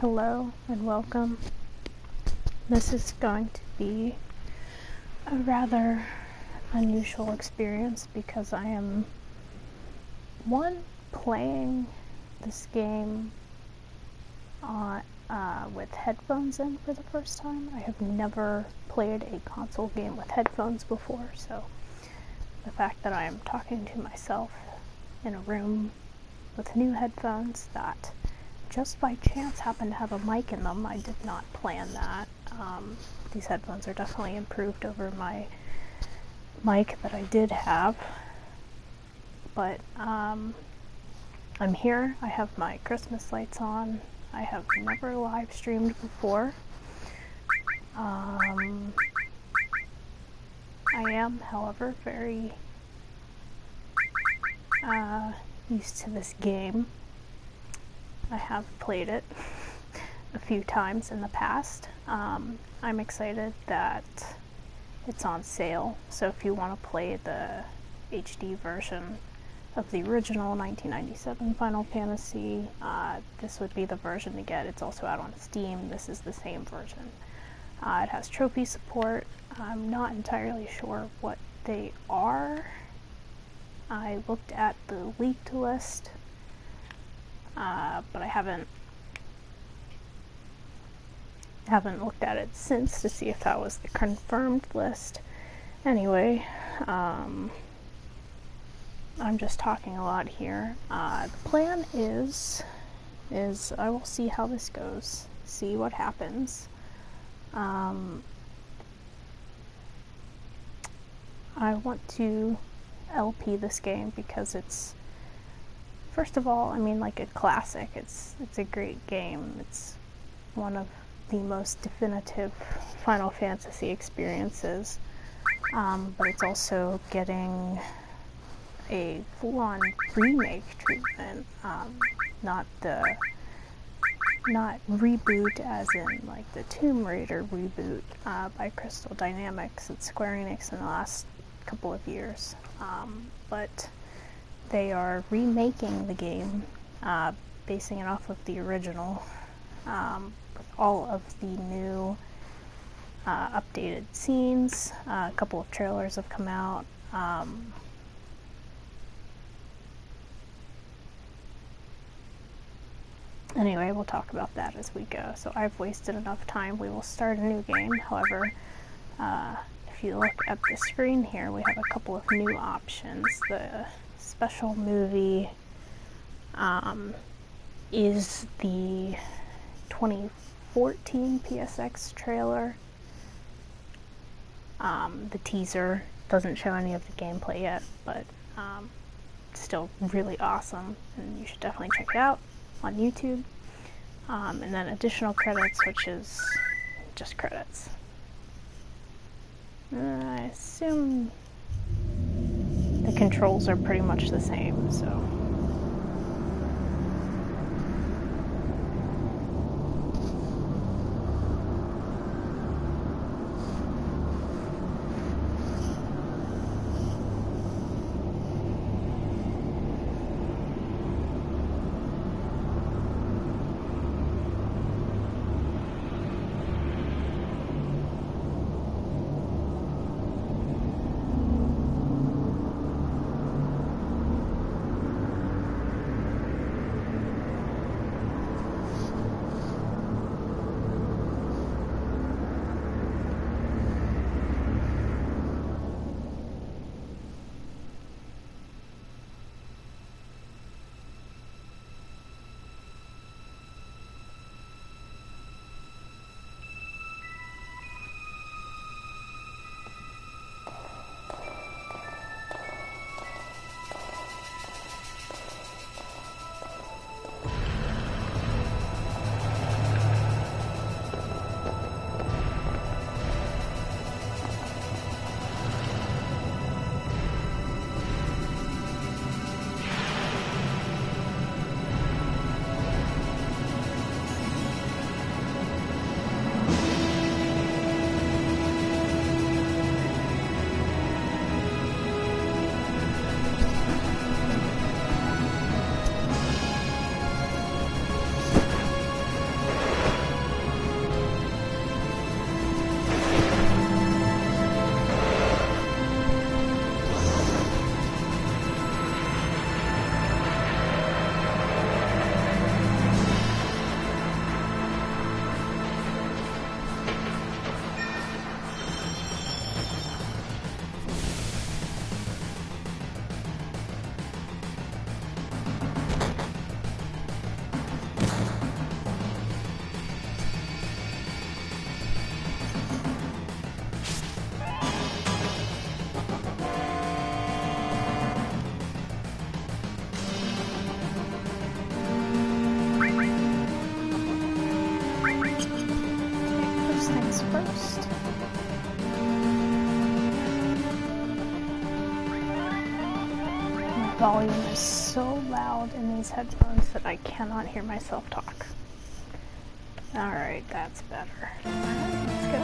Hello and welcome. This is going to be a rather unusual experience because I am, playing this game with headphones in for the first time. I have never played a console game with headphones before, so the fact that I am talking to myself in a room with new headphones that just by chance happen to have a mic in them. I did not plan that. These headphones are definitely improved over my mic that I did have. But I'm here. I have my Christmas lights on. I have never live streamed before. I am, however, very used to this game. I have played it a few times in the past. I'm excited that it's on sale, so if you want to play the HD version of the original 1997 Final Fantasy, this would be the version to get. It's also out on Steam. This is the same version. It has trophy support. I'm not entirely sure what they are. I looked at the leaked list, but I haven't looked at it since to see if that was the confirmed list. Anyway, I'm just talking a lot here. The plan is I will see how this goes, see what happens. I want to LP this game because it's, first of all, I mean, like a classic. It's a great game. It's one of the most definitive Final Fantasy experiences, but it's also getting a full-on remake treatment, not reboot as in like the Tomb Raider reboot by Crystal Dynamics and Square Enix in the last couple of years, but they are remaking the game, basing it off of the original, with all of the new updated scenes. A couple of trailers have come out. Anyway, we'll talk about that as we go. So I've wasted enough time. We will start a new game. However, if you look at the screen here, we have a couple of new options. The special movie is the 2014 PSX trailer. The teaser doesn't show any of the gameplay yet, but still really awesome, and you should definitely check it out on YouTube. And then additional credits, which is just credits. I assume the controls are pretty much the same, so. volume is so loud in these headphones that I cannot hear myself talk. Alright, that's better. Alright, let's go.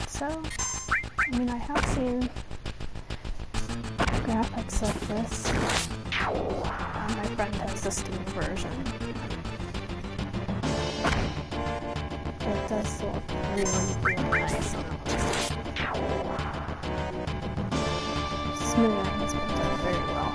So, I mean, I have seen graphics of this. My friend has the Steam version. It does look really, really nice. Smoothing has been done very well.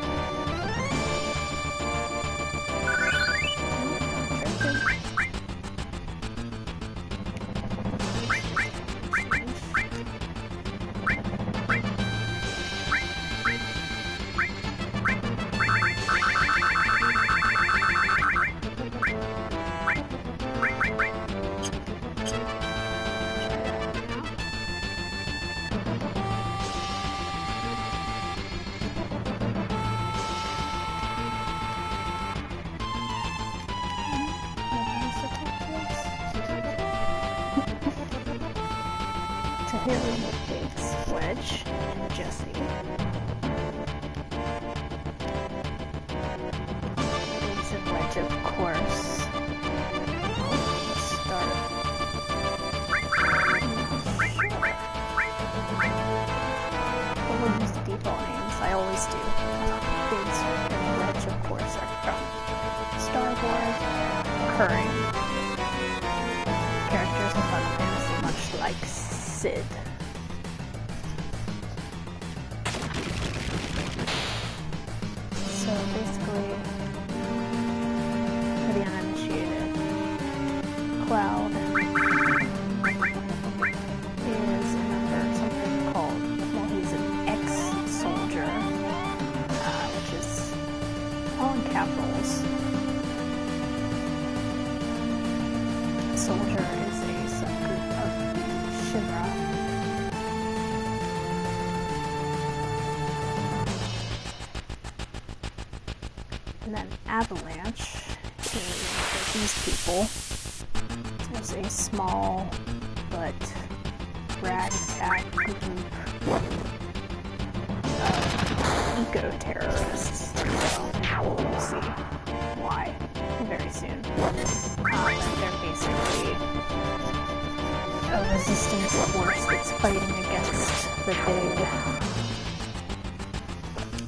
Here we have Biggs, Wedge, and Jesse. Biggs and Wedge, of course. Let's start. I will use the default names. I always do. Biggs and Wedge, of course, are from Star Wars, recurring characters in Final Fantasy, much like Sid. So basically, for the uninitiated, Cloud is a member of something called, well, he's an ex-soldier, which is all in capitals. Soldier is a subgroup of Shinra. And then Avalanche is these people. There's a small but ragtag group of eco-terrorists. So we'll see why very soon. They're basically a resistance force that's fighting against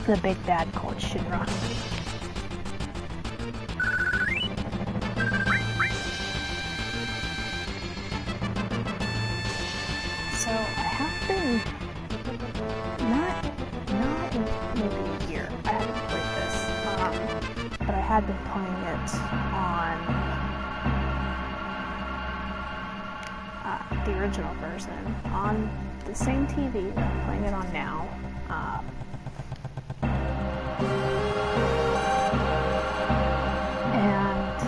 the big bad called Shinra. So I have been not in maybe a year. I haven't played this, but I had been playing it on the original version on the same TV that I'm playing it on now. And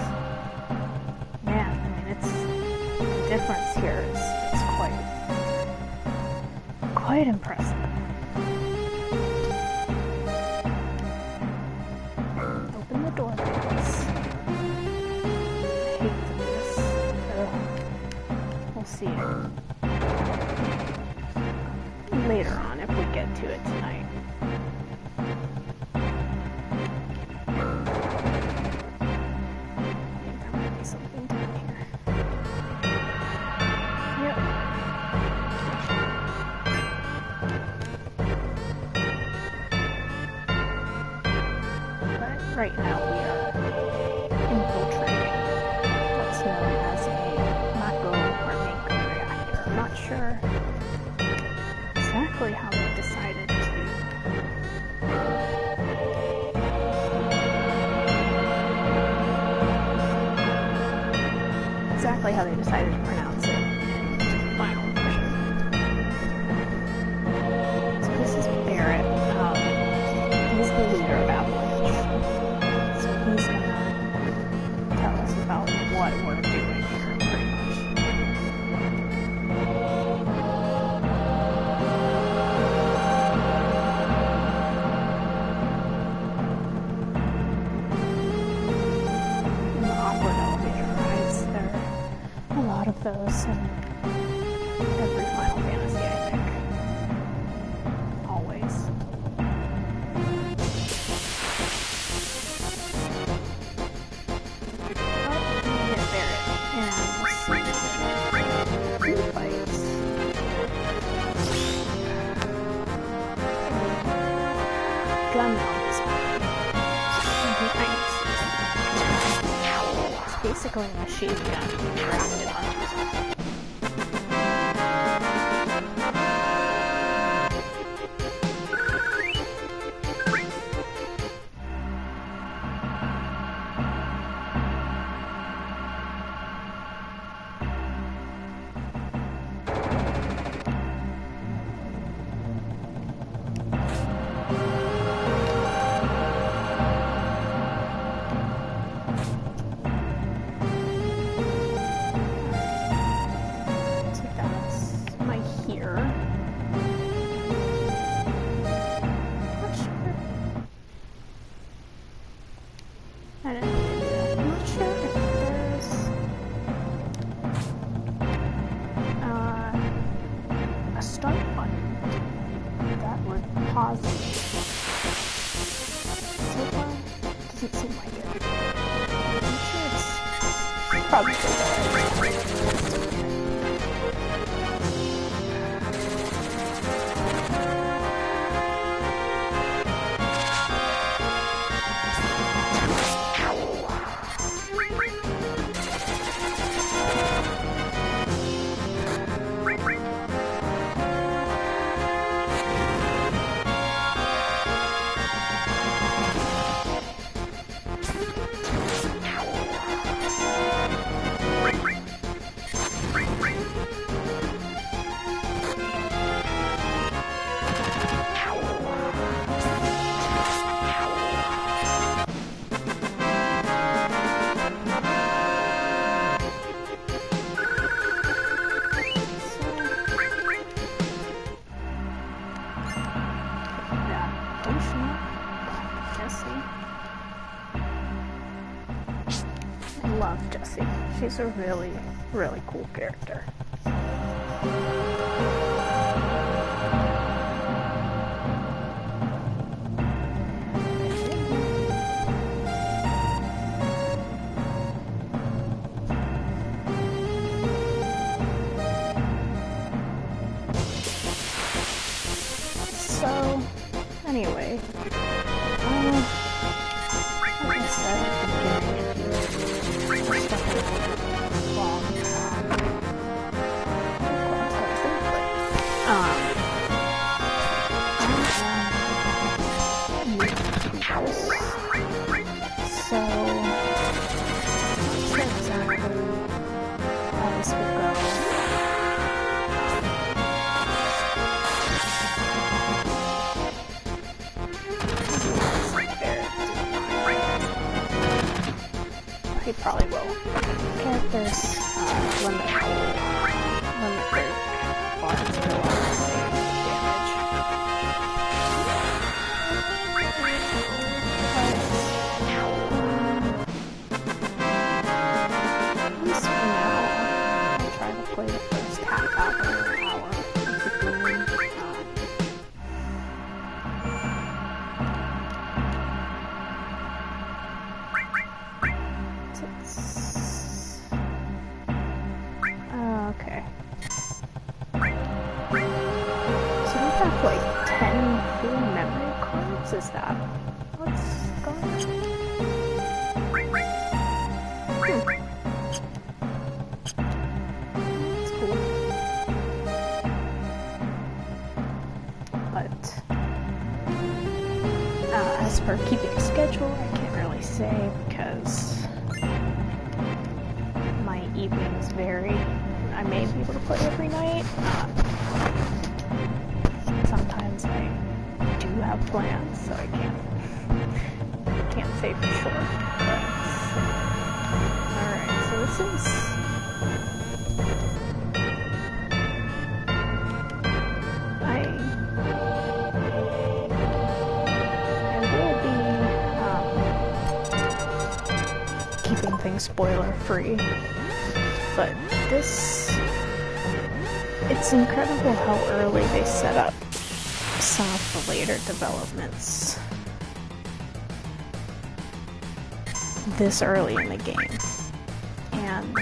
man, I mean, the difference here is quite impressive. Open the door, please. I hate this. We'll see later on if we get to it tonight. There might be something down here. Yep. But right now we are infiltrating what's known as a Mako or Mako reactor. I'm not sure exactly how they decided to pronounce it in the final version. So this is Barrett. He's the leader of Avalanche. So he's gonna tell us about what we're doing here, pretty much. this in every Final Fantasy, I think. Always. Gun on this one. It's basically a machine gun grafted onto something. She's a really, really cool character. So, anyway, like I said at the beginning, if you're stuck in long so I'm not sure exactly how this will go. He probably will. Characters limit their bars to damage. At least for now, I'll try to play the first half hour of the game. Okay. So we have like 10 full memory cards? Is that what's going on? That's cool. But as for keeping a schedule, I can't really say because my evenings vary. I may be able to play every night. Sometimes I do have plans, so I can't say for sure. But alright, so this is I will be keeping things spoiler free, but It's incredible how early they set up some of the later developments this early in the game. And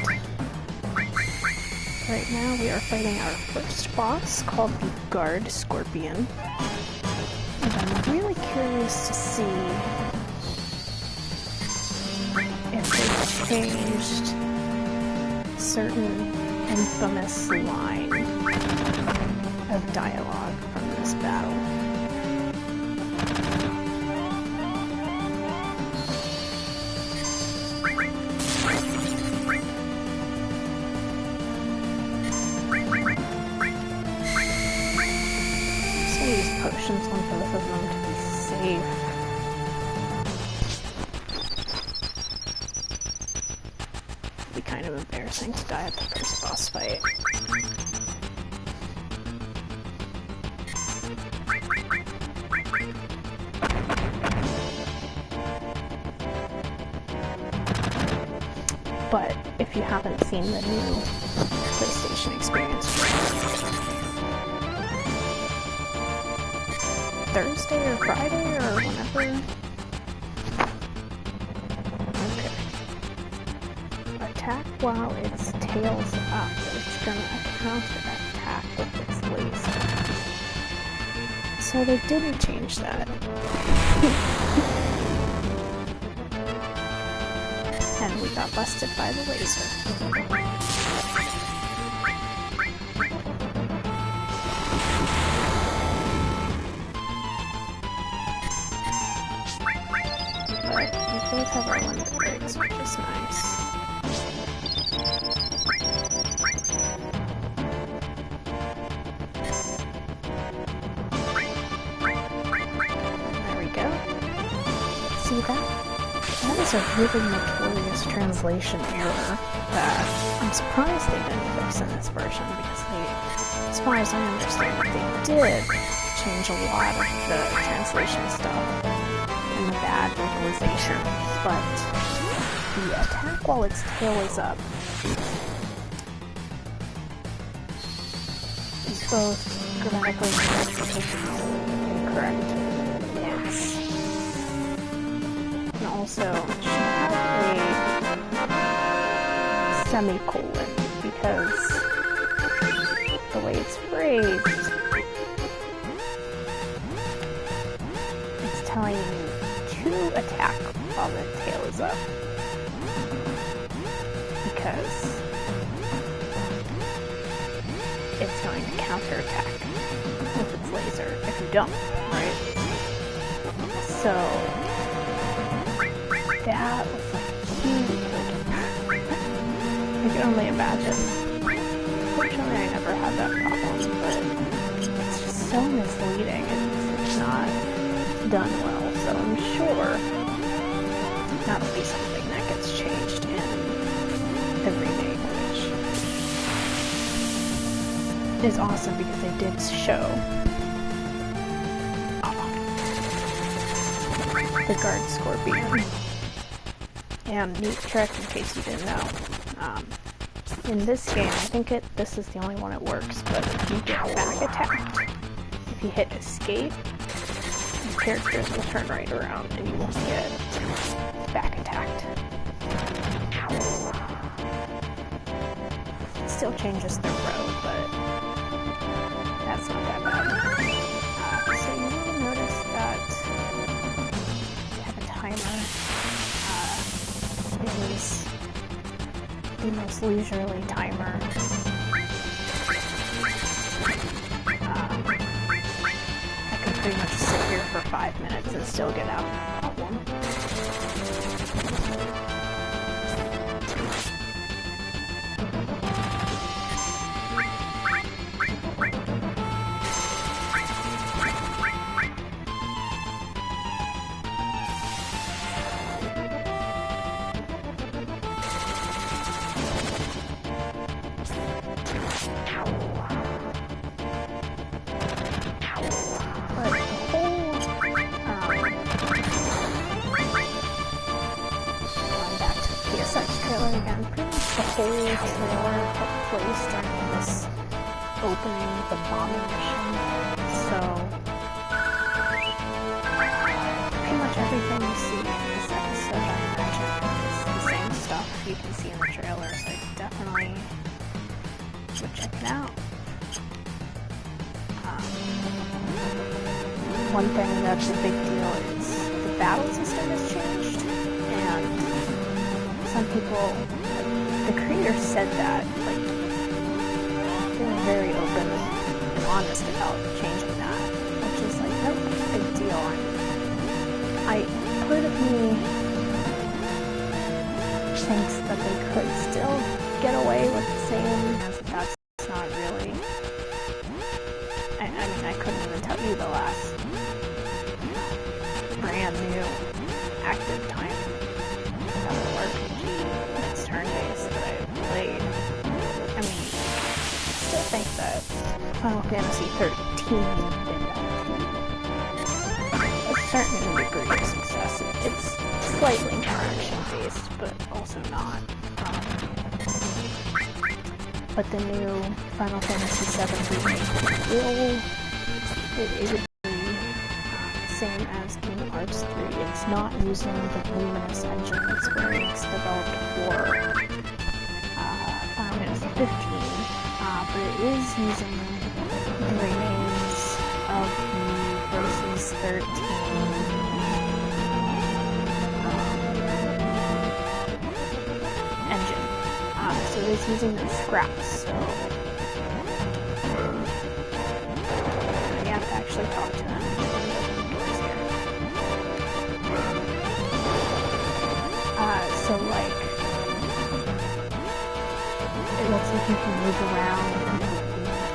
right now we are fighting our first boss called the Guard Scorpion. And I'm really curious to see if they've changed certain infamous line of dialogue from this battle. So I use potions on both of them to be safe. It'd be kind of embarrassing to die at the first boss fight. But if you haven't seen the new PlayStation experience Thursday or Friday or whenever. Okay. Attack while its tail's up. It's gonna counter-attack with its laser. So they didn't change that. And we got busted by the laser. But we both have our limit breaks, which is nice. There we go. See that? That is a really notorious translation error that I'm surprised they didn't fix in this version, because they, as far as I understand it, they did change a lot of the translation stuff and the bad localization, but the attack while its tail is up is both grammatically correct and incorrect. Yes. And also should have a semicolon, because the way it's phrased, it's telling you to attack while the tail is up, because it's going to counterattack with its laser if you don't, right? So that was like huge. I can only imagine. Fortunately, I never had that problem, but it's just so misleading. It's not done well, so I'm sure that'll be something that gets changed in the remake, which is awesome because they did show the Guard Scorpion. And neat trick, in case you didn't know, in this game, I think this is the only one it works, but if you get back attacked, if you hit escape, these characters will turn right around and you won't get back attacked. It still changes the row, but that's not that bad. So you will notice that we have a timer. It is the most leisurely timer. I could pretty much sit here for 5 minutes and still get out, no problem. Again, pretty much the whole trailer took place during this opening of the bombing mission. So pretty much everything you see in this episode, I imagine, is the same stuff you can see in the trailer, so definitely should check it out. One thing that's a big deal is the battle system has changed, and some people, like, the creators said that, like, they were very open and honest about changing that, which is like, no, big deal. Part of me thinks that they could still get away with the same, that's not really, I mean, I couldn't even tell you the last brand new active time RPG that's turn-based that I've played. I mean, I still think that Final Fantasy 13 did that to a certain degree of success. It's slightly more action-based, but also not. But the new Final Fantasy 7 remake it would same as Kingdom Hearts 3. It's not using the Luminous engine that's developed for Final Fantasy 15, but it is using the remains of the Versus 13 engine. So it is using those scraps, so you have to actually talk to them. So, like, it looks like you can move around and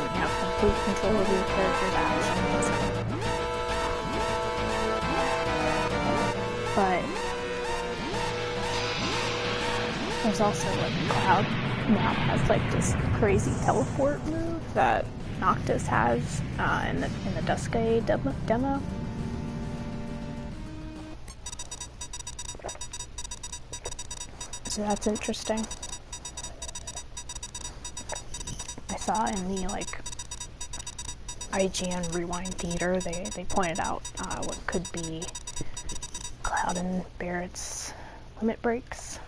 you have complete control of your character's actions. But there's also, like, Cloud now has, like, this crazy teleport move that Noctis has in the Duscae demo. So that's interesting. I saw in the, like, IGN Rewind Theater, they pointed out what could be Cloud and Barrett's limit breaks.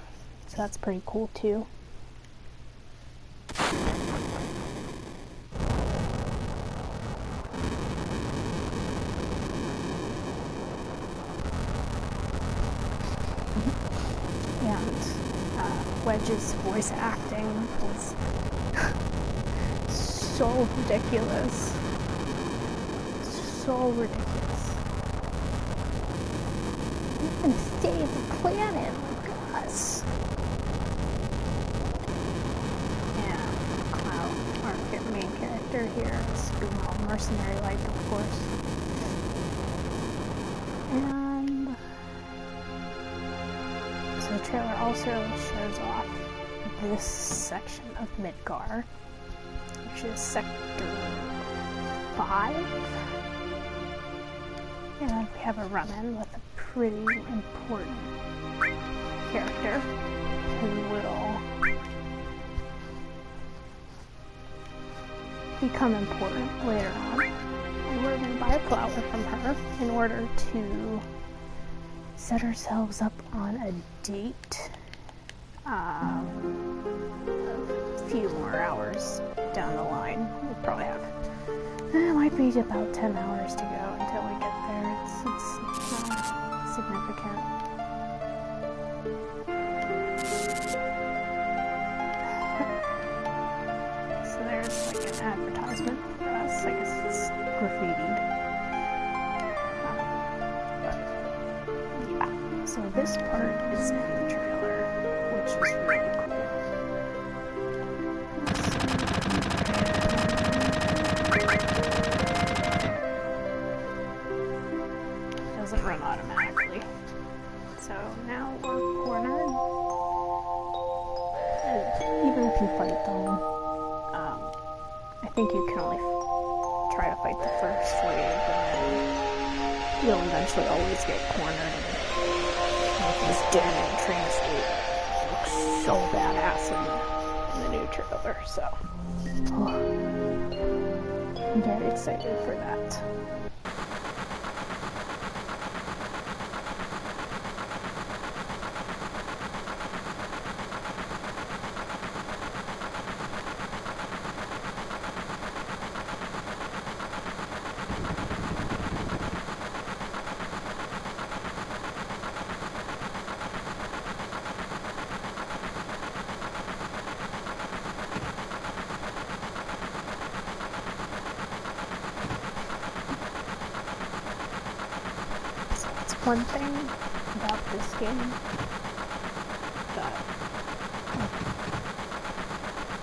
So that's pretty cool too. Wedge's voice acting was so ridiculous. So ridiculous. You can save the planet like us. And Cloud, our main character here, is being all mercenary-like, of course. And so the trailer also shows off this section of Midgar, which is Sector 5. And we have a run-in with a pretty important character who will become important later on. And we're going to buy a flower from her in order to set ourselves up on a date a few more hours down the line. We'll probably have, it might be about 10 hours to go until we get there. It's significant. So there's like an advertisement for us. I guess it's graffitied. So this part is in the trailer, which is really cool. It doesn't run automatically. So now we're cornered. And even if you fight them, I think you can only try to fight the first wave, and then you'll eventually always get cornered. This dead train escape looks so badass in new trailer, so I'm very excited for that. One thing about this game that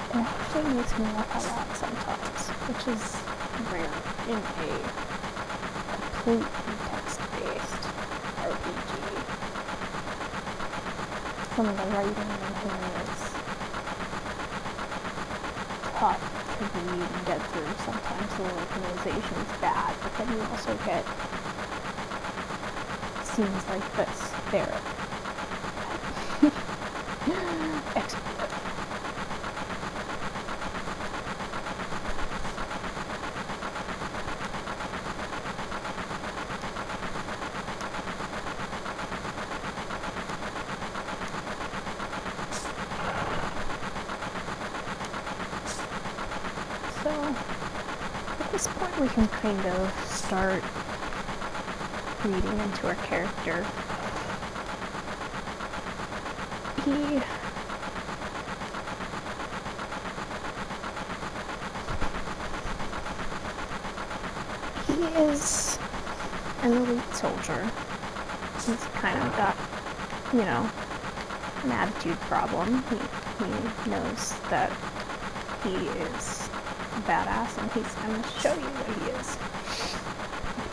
it actually makes me laugh out loud sometimes, which is rare in a completely text-based RPG. Some of the writing in here is tough to read and get through. Sometimes the localization is bad, but then you also get scenes like this. There. Expletive. So, at this point we can kind of start reading into our character. He is an elite soldier. He's kind of got, you know, an attitude problem. He knows that he is a badass and he's going to show you that he is.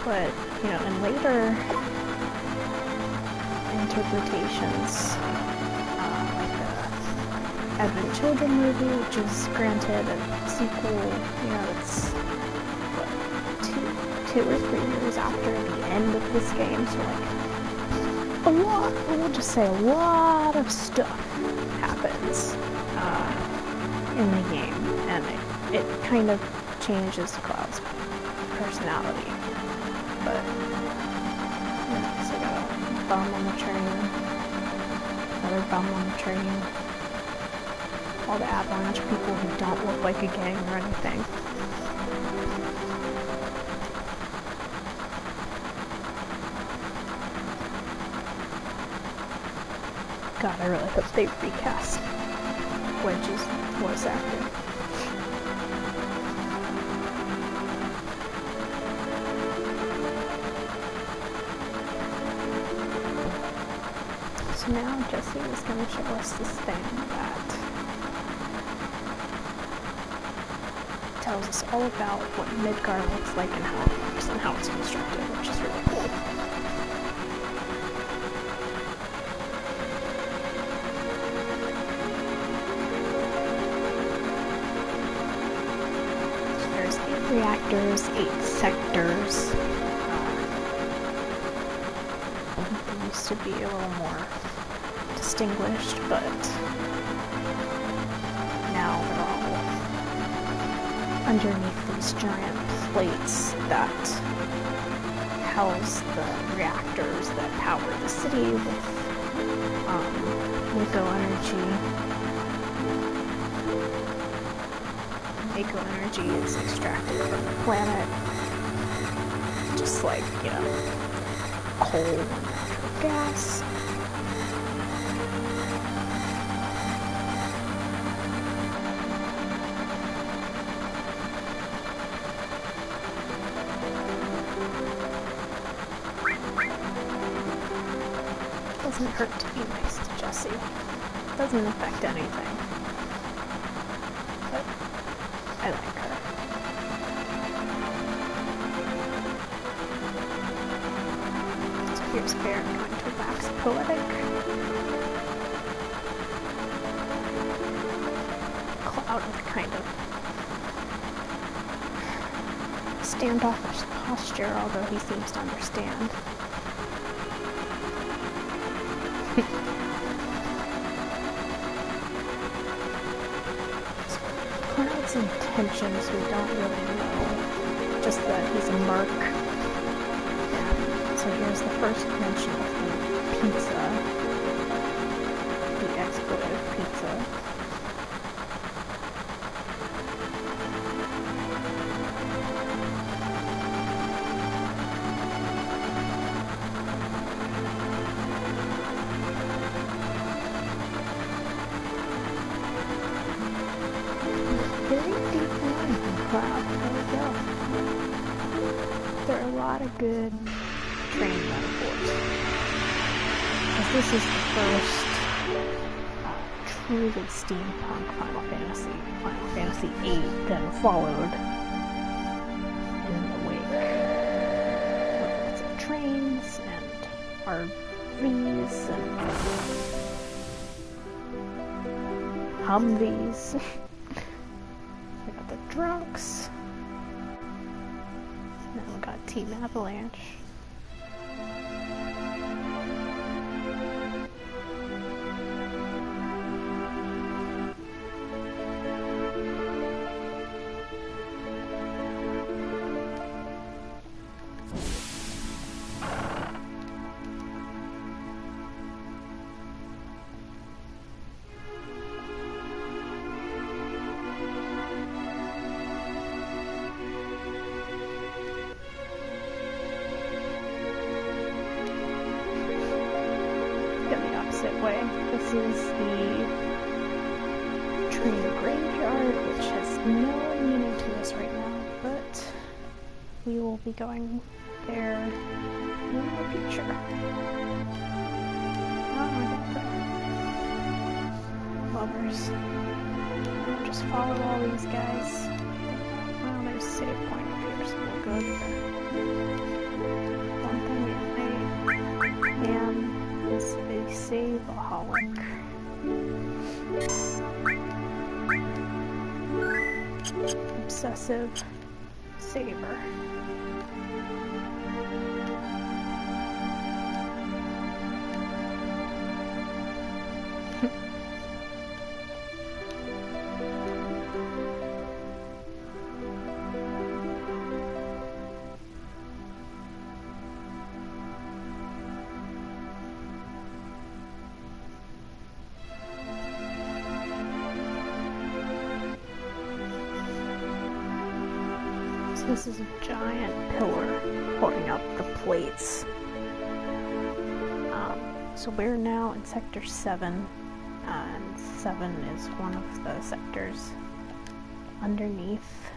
But, you know, in later interpretations, like the Advent Children movie, which is granted a sequel, you know, it's, what, two or 3 years after the end of this game, so like, we'll just say a lot of stuff happens in the game, and it kind of changes Cloud's personality. But, yeah, so I got a bum on the train, another bum on the train, all the Avalanche people who don't look like a gang or anything. God, I really hope they recast Wedge's voice actor. So now Jesse is going to show us this thing that tells us all about what Midgar looks like and how it works and how it's constructed, which is really cool. So there's 8 reactors, 8 sectors. They used to be a little more distinguished, but now they're all underneath these giant plates that house the reactors that power the city with Mako energy. Mako energy is extracted from the planet, just like, you know, coal and natural gas. Doesn't hurt to be nice to Jessie. Doesn't affect anything. But I like her. So here's Bear going to wax poetic. Cloud with kind of standoffish posture, although he seems to understand. intentions we don't really know, just that he's a merc. And so here's the first mention of the pizza, the expletive pizza. Good train metaphors. Because this is the first truly steampunk Final Fantasy VIII, then followed in the wake of lots of trains and RVs and Humvees. We got the drunks. Now we got Team Avalanche. Way. This is the train graveyard, which has no meaning to us right now, but we will be going there in the future. Oh, I got the lovers. I'll just follow all these guys. Well, there's a save point up here, so we'll go there. One thing I am is a save-aholic. Obsessive saver. This is a giant pillar holding up the plates. So we're now in Sector 7, and 7 is one of the sectors underneath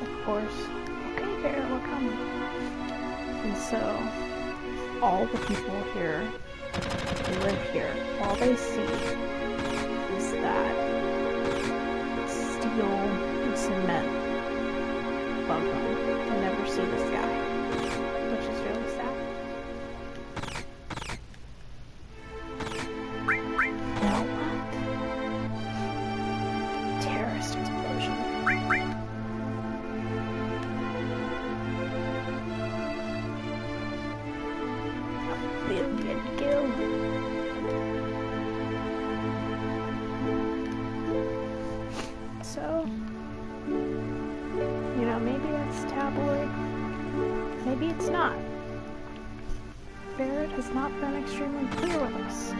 the course. Okay, Bear, we're coming. And so all the people here who live here, all they see is that steel and cement above them. They never see the sky, which is really sad. Now what? Terrorist explosion. A billion killed. So, you know, maybe that's tabloid. Maybe it's not. Barrett has not been extremely clear with us.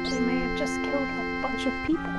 They may have just killed a bunch of people.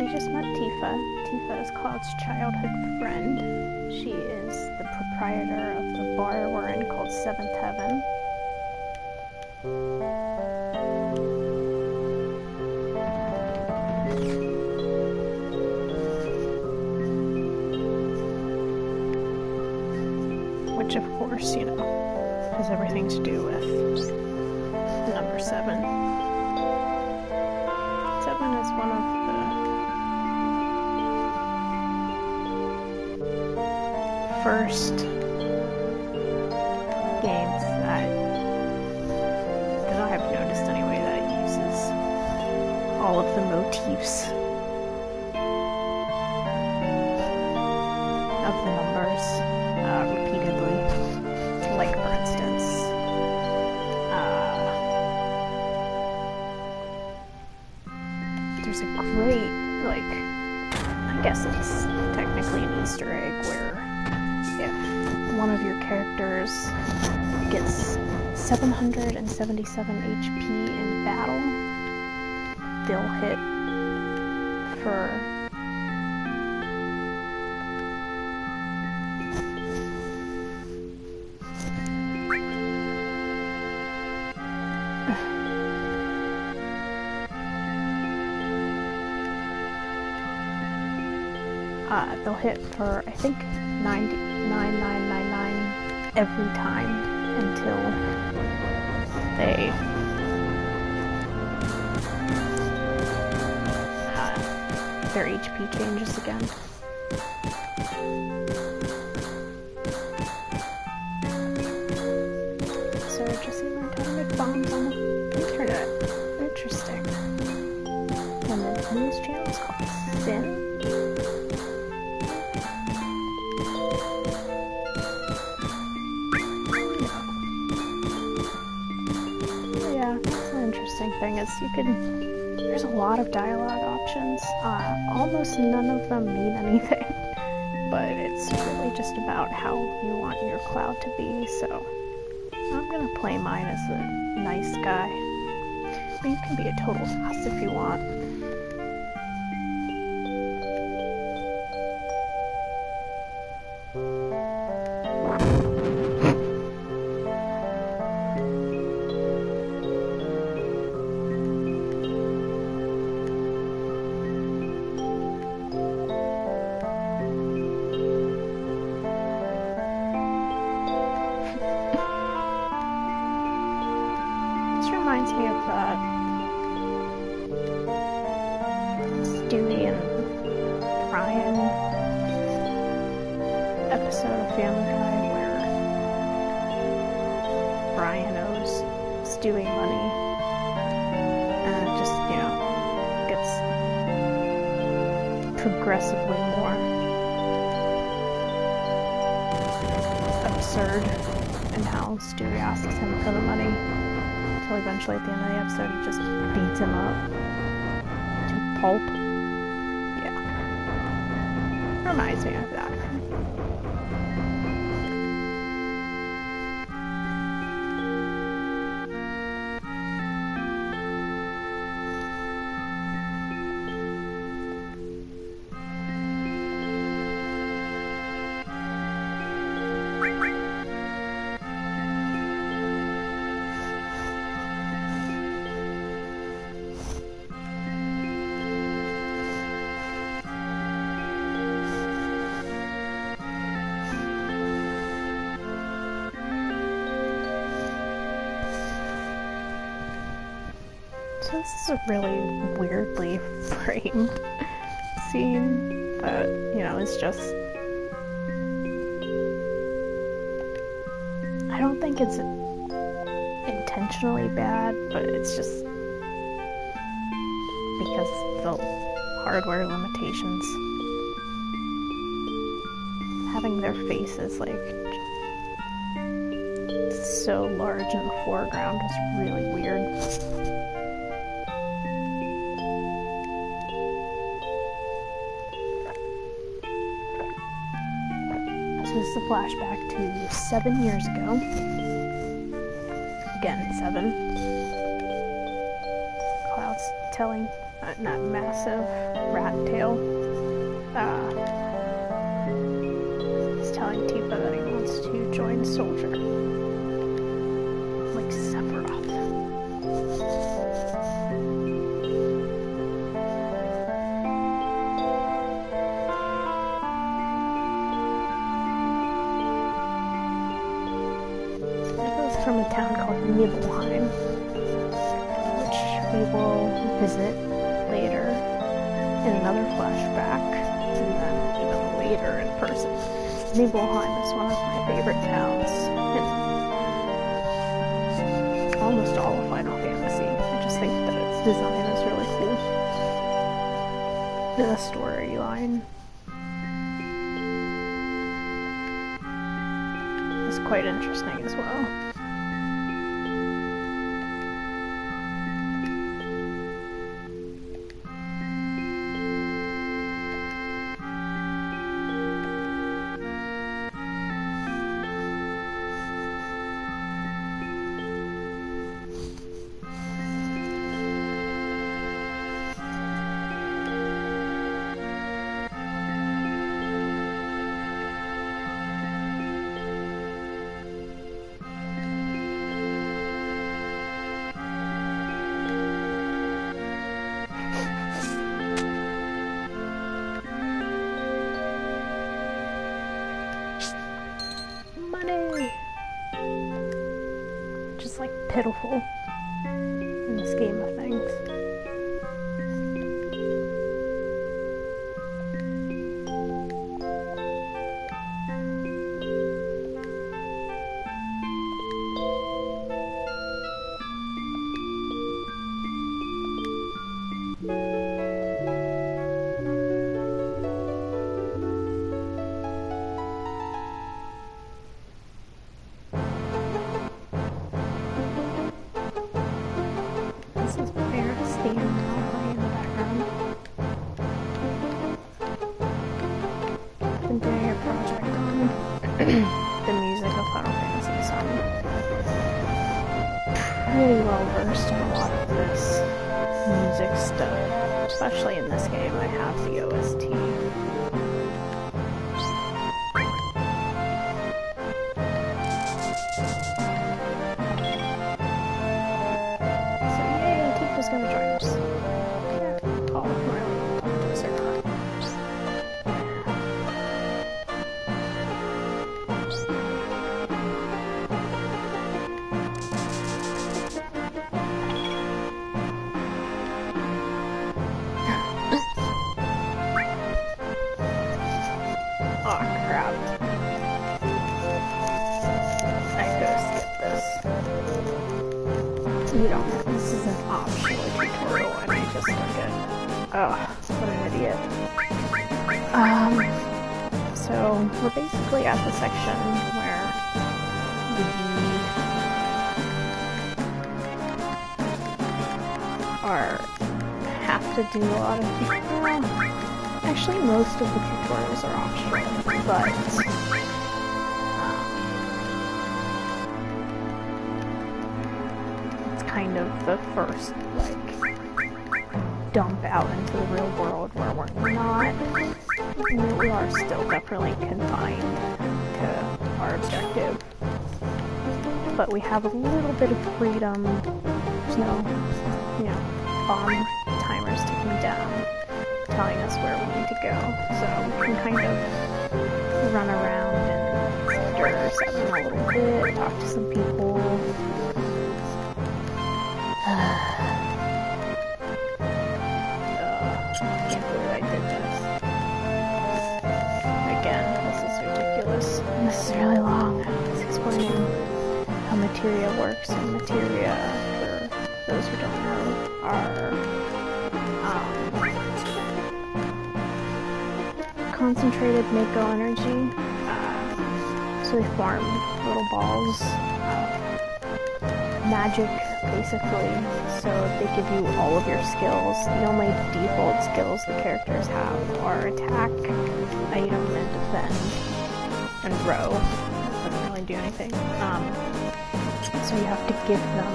we just met Tifa. Tifa is Cloud's childhood friend. She is the proprietor of the bar we're in called Seventh Heaven. Which, of course, you know, has everything to do with number 7. 7 is one of the first games that I have noticed anyway that uses all of the motifs of the numbers repeatedly. Like, for instance, there's a great, like, I guess it's technically an Easter egg where if one of your characters gets 777 HP in battle, they'll hit for they'll hit for, I think, 9999 every time until they their HP changes again. So just seeing atomic bombs on the internet. Interesting. And the news channel is called Sin. Thing is, there's a lot of dialogue options. Almost none of them mean anything, but it's really just about how you want your Cloud to be, so I'm gonna play mine as a nice guy. I mean, you can be a total ass if you want. Reminds me of that Stewie and Brian episode of Family Guy where Brian owes Stewie money and it just, you know, gets progressively more absurd in how Stewie asks him for the money. Until eventually at the end of the episode he just beats him up to pulp. Yeah. Reminds me of that. So this is a really weirdly framed scene, but, you know, it's just... I don't think it's intentionally bad, but it's just because of the hardware limitations. Having their faces, like, so large in the foreground is really weird. This is a flashback to 7 years ago. Again, 7. Cloud's telling that massive rat tail. He's telling Tifa that he wants to join Soldier. Like Sephiroth. From a town called Nibelheim, which we will visit later in another flashback, and then even later in person. Nibelheim is one of my favorite towns in almost all of Final Fantasy. I just think that its design is really cool. And the storyline is quite interesting as well. Just like pitiful in the scheme of things. The music of Final Fantasy, so I'm pretty well versed in a lot of this music stuff, especially in this game. I have the OST. So yay, Tifa's gonna join us. Yeah, call it really circle. Oh crap. I gotta skip this. You don't know, this is an optional tutorial and I just took it. Oh, what an idiot. So we're basically at the section where we have to do a lot of actually, most of the tutorials are optional, but it's kind of the first, like, dump out into the real world where we are still definitely confined to our objective, but we have a little bit of freedom. There's no, bomb timers ticking down, telling us where we need to go, so we can kind of run around and stir something a little bit, talk to some people. Can't believe I did this. Again, this is ridiculous. This is really long. It's explaining how materia works, and materia, for those who don't know, are concentrated Mako energy, so they form little balls of magic, basically, so they give you all of your skills. The only default skills the characters have are attack, item, and defend, and row. That doesn't really do anything. So you have to give them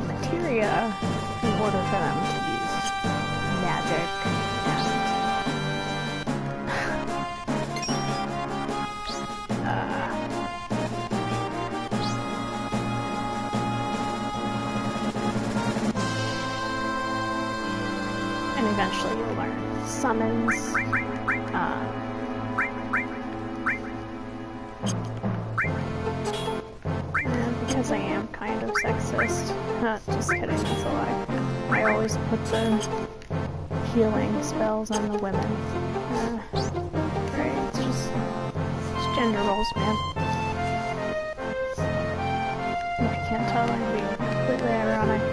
materia in order for them to use magic, and eventually you'll learn summons. And because I am kind of sexist, just kidding, that's a lie. I always put the healing spells on the women. Right, it's just gender roles, man. If you can't tell, I'm being completely ironic,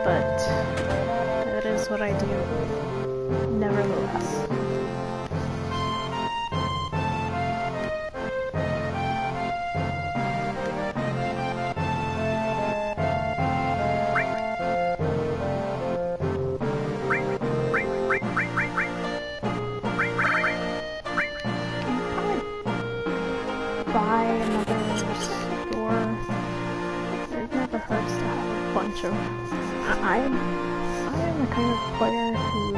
but that is what I do, nevertheless. Buy another store. It never hurts to have a bunch of... I am the kind of player who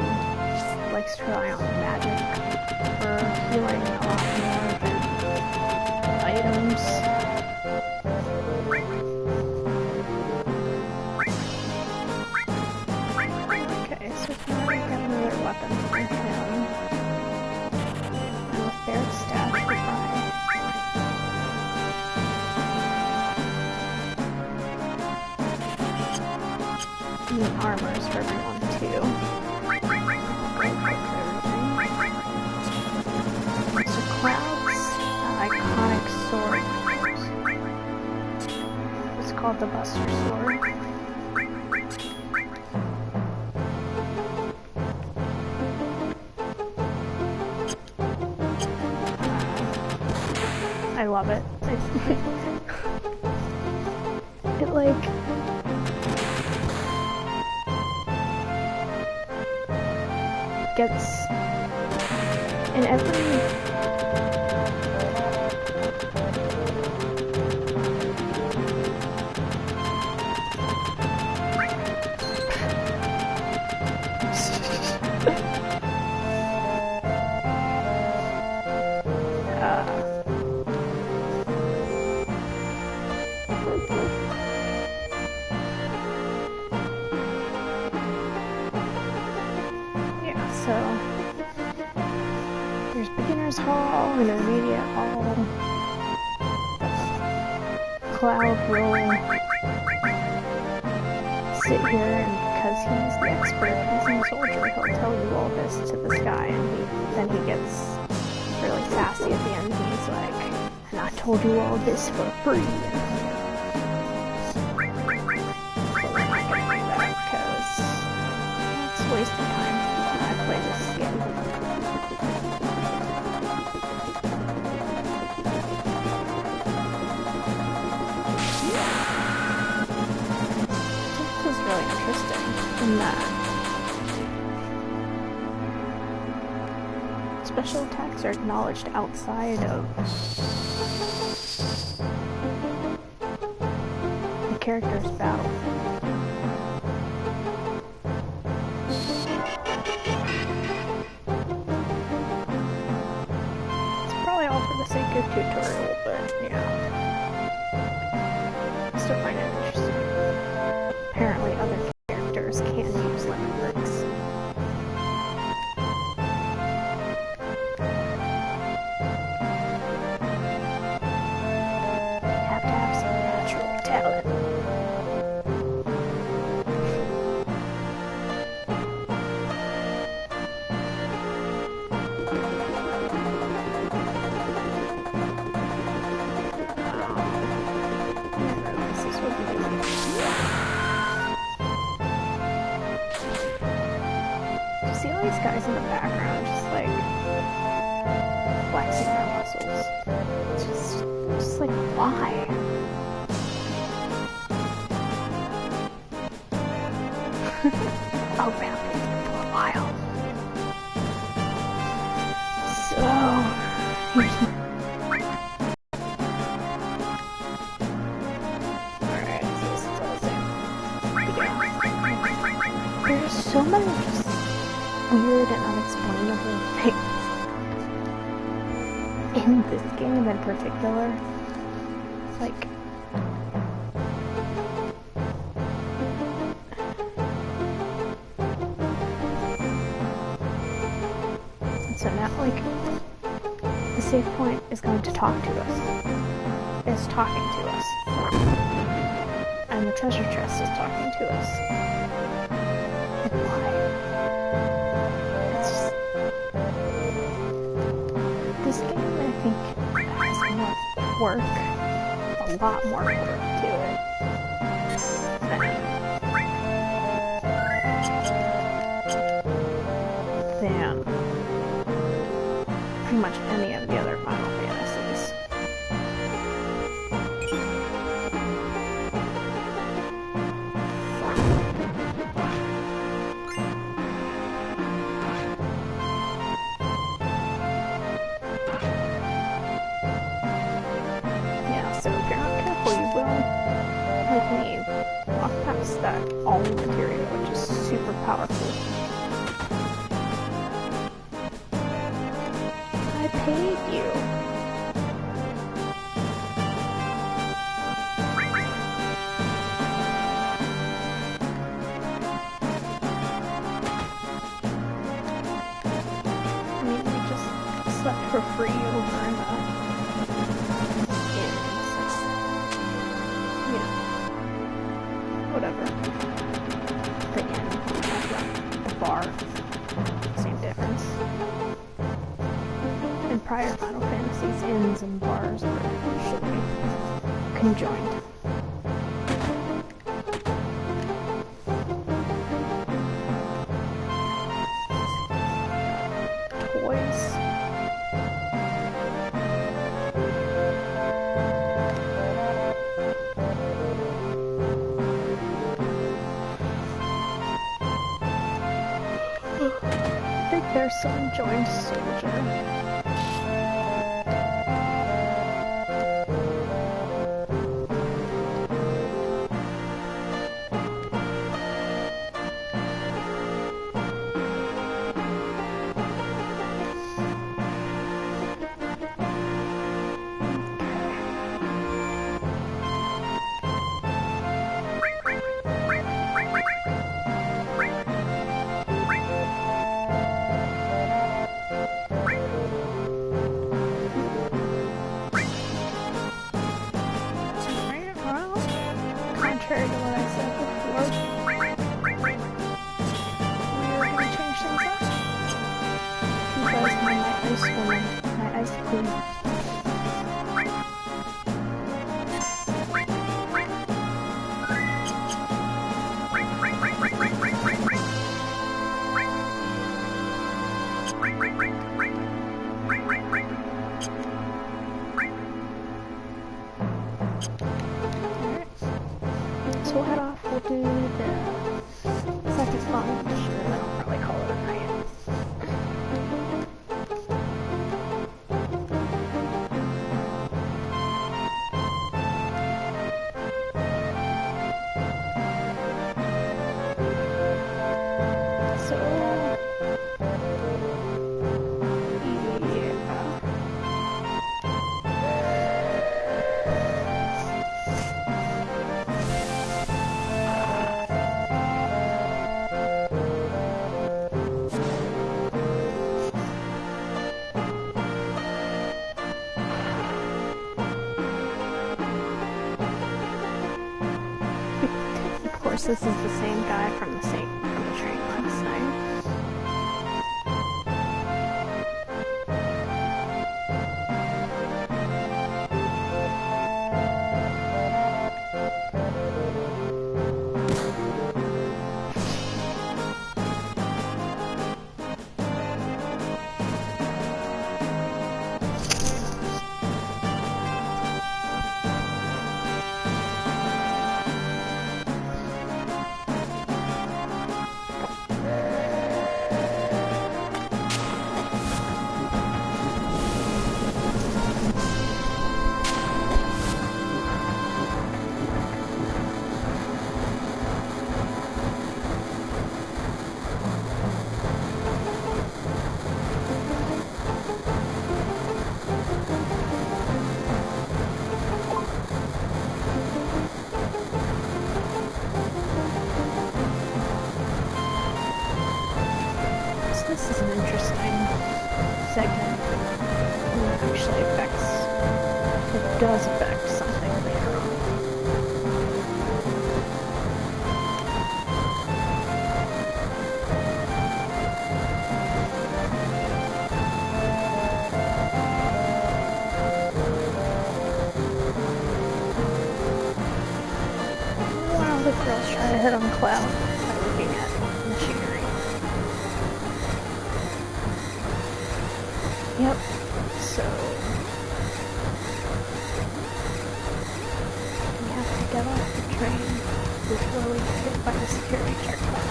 likes to rely on magic for healing a lot more than items. Okay, so if I get another weapon from him, and a fair stash to buy. And armors for everyone too. So Cloud's iconic sword. It's called the Buster Sword. I love it. It like... gets in every so there's beginner's hall, intermediate hall. Cloud will sit here, and because he's the expert peasant soldier, he'll tell you all this to this guy, and then he gets really sassy at the end, and he's like, and I told you all this for free. But we're not gonna do that, because it's a waste of time when I play this game. This is really interesting in that special attacks are acknowledged outside of the character's battle. It's probably all for the sake of tutorial, but yeah. I still find it interesting. Apparently other characters can use lemon bricks. Have to have some natural talent. See all these guys in the background just like flexing their muscles. It's just like, why? Oh man, it's been for a while. So alright, so this is all the same. There's so many just weird and unexplainable things in this game in particular. Like, so now, like, the save point is going to talk to us. It's talking to us. And the treasure chest is talking to us. And why? It's just... This game, I think, has more work, a lot more work to it than pretty much any of the other Final Fantasies. Yeah, so if you're not careful, you will, like me, walk past that all material, which is super powerful. I paid you. I mean, you just slept for free over in the inn, so, you know, whatever. The inn, the bar, same difference. In prior Final Fantasies, inns and bars were usually conjoined. Toys. I think there's some joined soldier. Contrary to what I said before, we are going to change things up. You guys know my ice woman, my ice queen. So we'll head off, we'll do the second spawn mission, and then I'll probably call it a night. So, of course, this is the same guy from the train last night. this is an interesting segment. It actually it does affect something later on. Wow, the girls try to hit on Cloud by looking at machinery. Yep, so we have to get off the train before we get hit by the security checkpoint.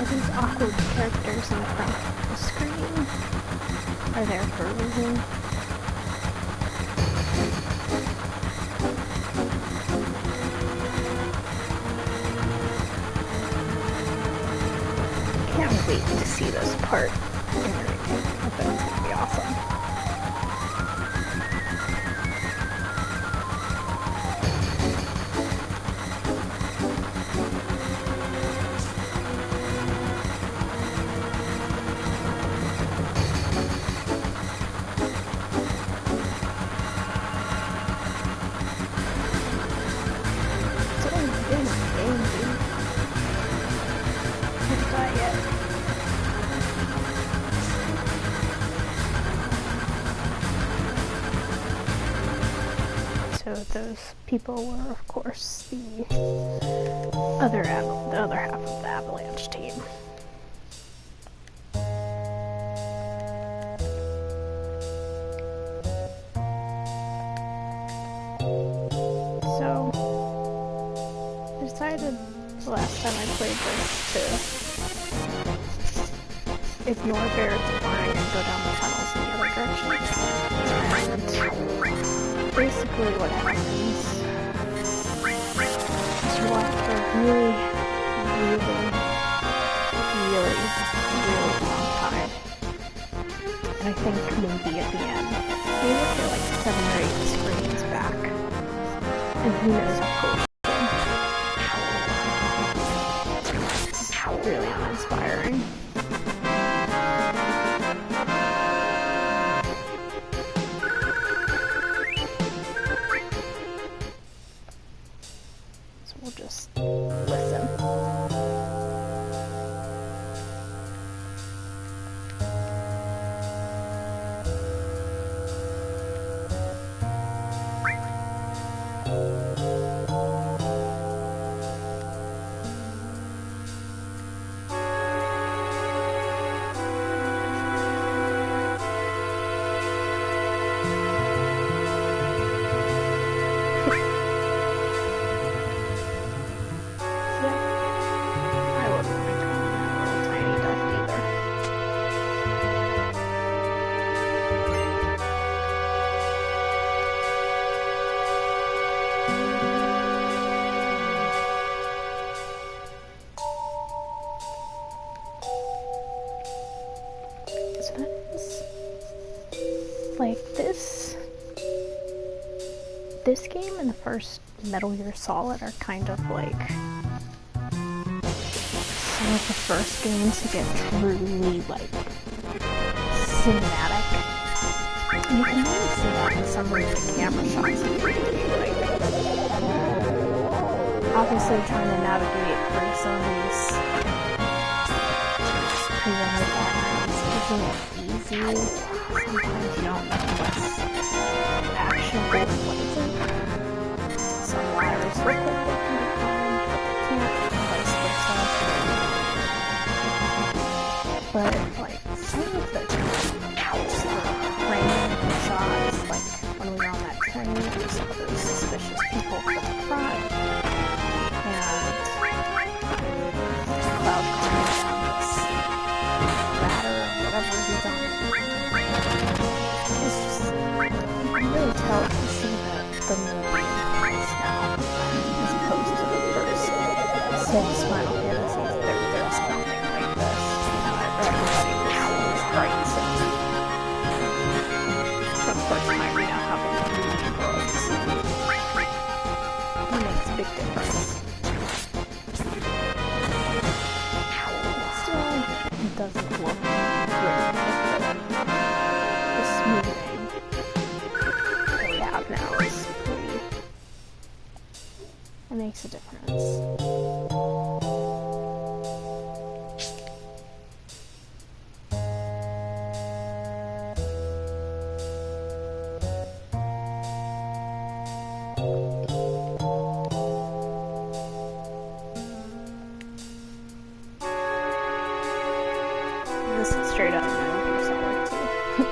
These awkward characters in the front of the screen are there for a reason. Can't wait to see this part in the remake. I bet it's gonna be awesome. So those people were, of course, the other half of the Avalanche team. So I decided the last time I played this to ignore Barrett's warning and go down the tunnels in the other direction. And basically what happens is you walk for a really long time. And I think maybe at the end, maybe if you're like 7 or 8 screens back, and who knows a potion. It's really uninspiring. We'll just listen. Like this game and the first Metal Gear Solid are kind of like some of the first games to get truly like cinematic. And you can really see that in some of the camera shots. Like, obviously trying to navigate through some of these run the backgrounds isn't easy. Sometimes you don't know what's actionable and what isn't. Some wires look like they can be climbed, but they can't, and vice versa. But, like, some of the just the random shots, like when we were on that train, we saw those suspicious people from the front, and Cloud climbing down this ladder or whatever he's on. It's just, you can really tell to see the movie is now, as opposed to the first Sims Final Fantasy. There's nothing like this. You know, everybody was frightened. Of course, right now having 3D worlds makes a big difference. Still, it doesn't look great. The smoothing that we have now is pretty. It makes a difference. This is straight up Metal Gear Solid 2.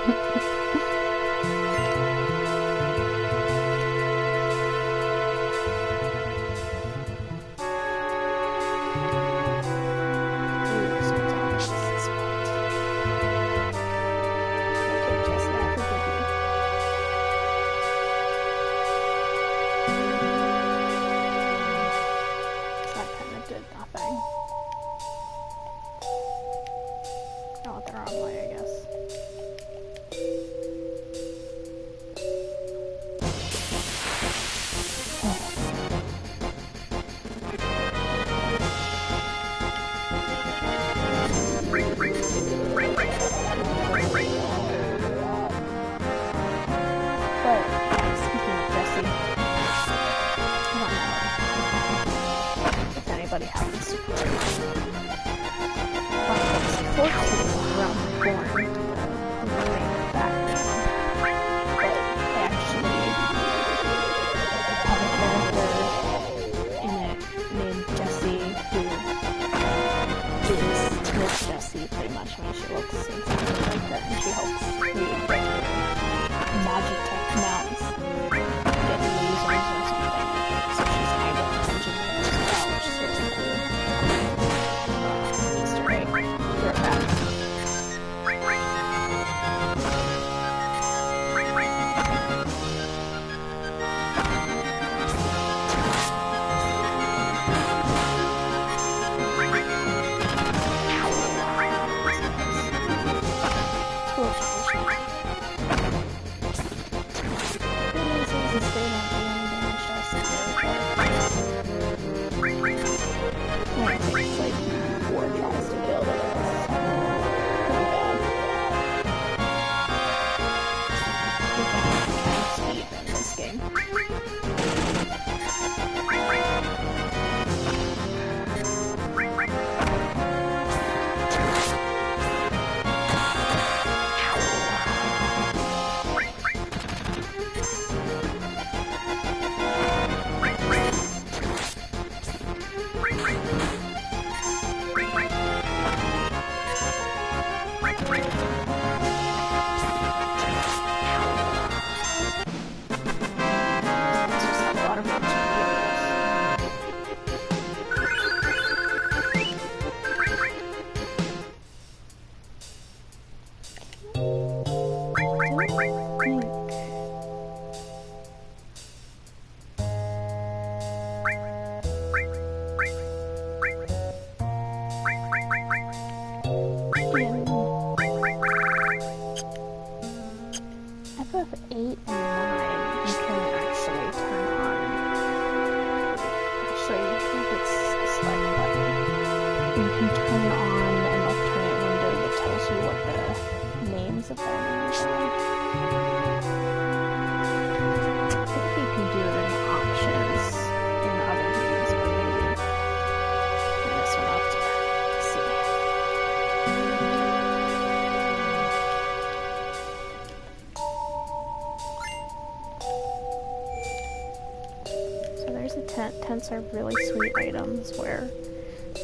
Tents are really sweet items where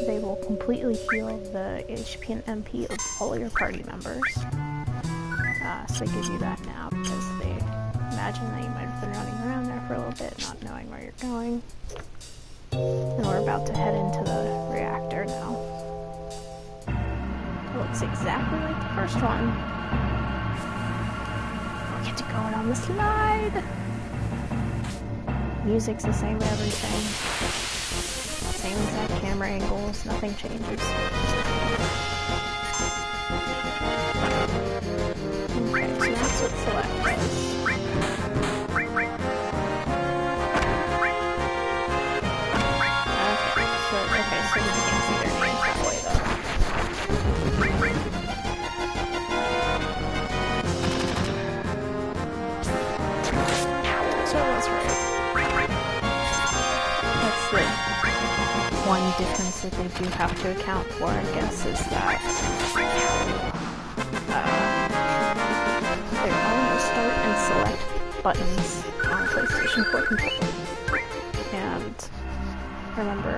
they will completely heal the HP and MP of all your party members. So they give you that now because they imagine that you might have been running around there for a little bit, not knowing where you're going. And we're about to head into the reactor now. It looks exactly like the first one. We get to go on the slide! Music's the same, everything. Same exact camera angles, nothing changes. Okay, so that's what select does. Okay, so you can't see their names that way though. So that's right. That's the one difference that they do have to account for, I guess, is that there are no start and select buttons on PlayStation 4 controller. And I remember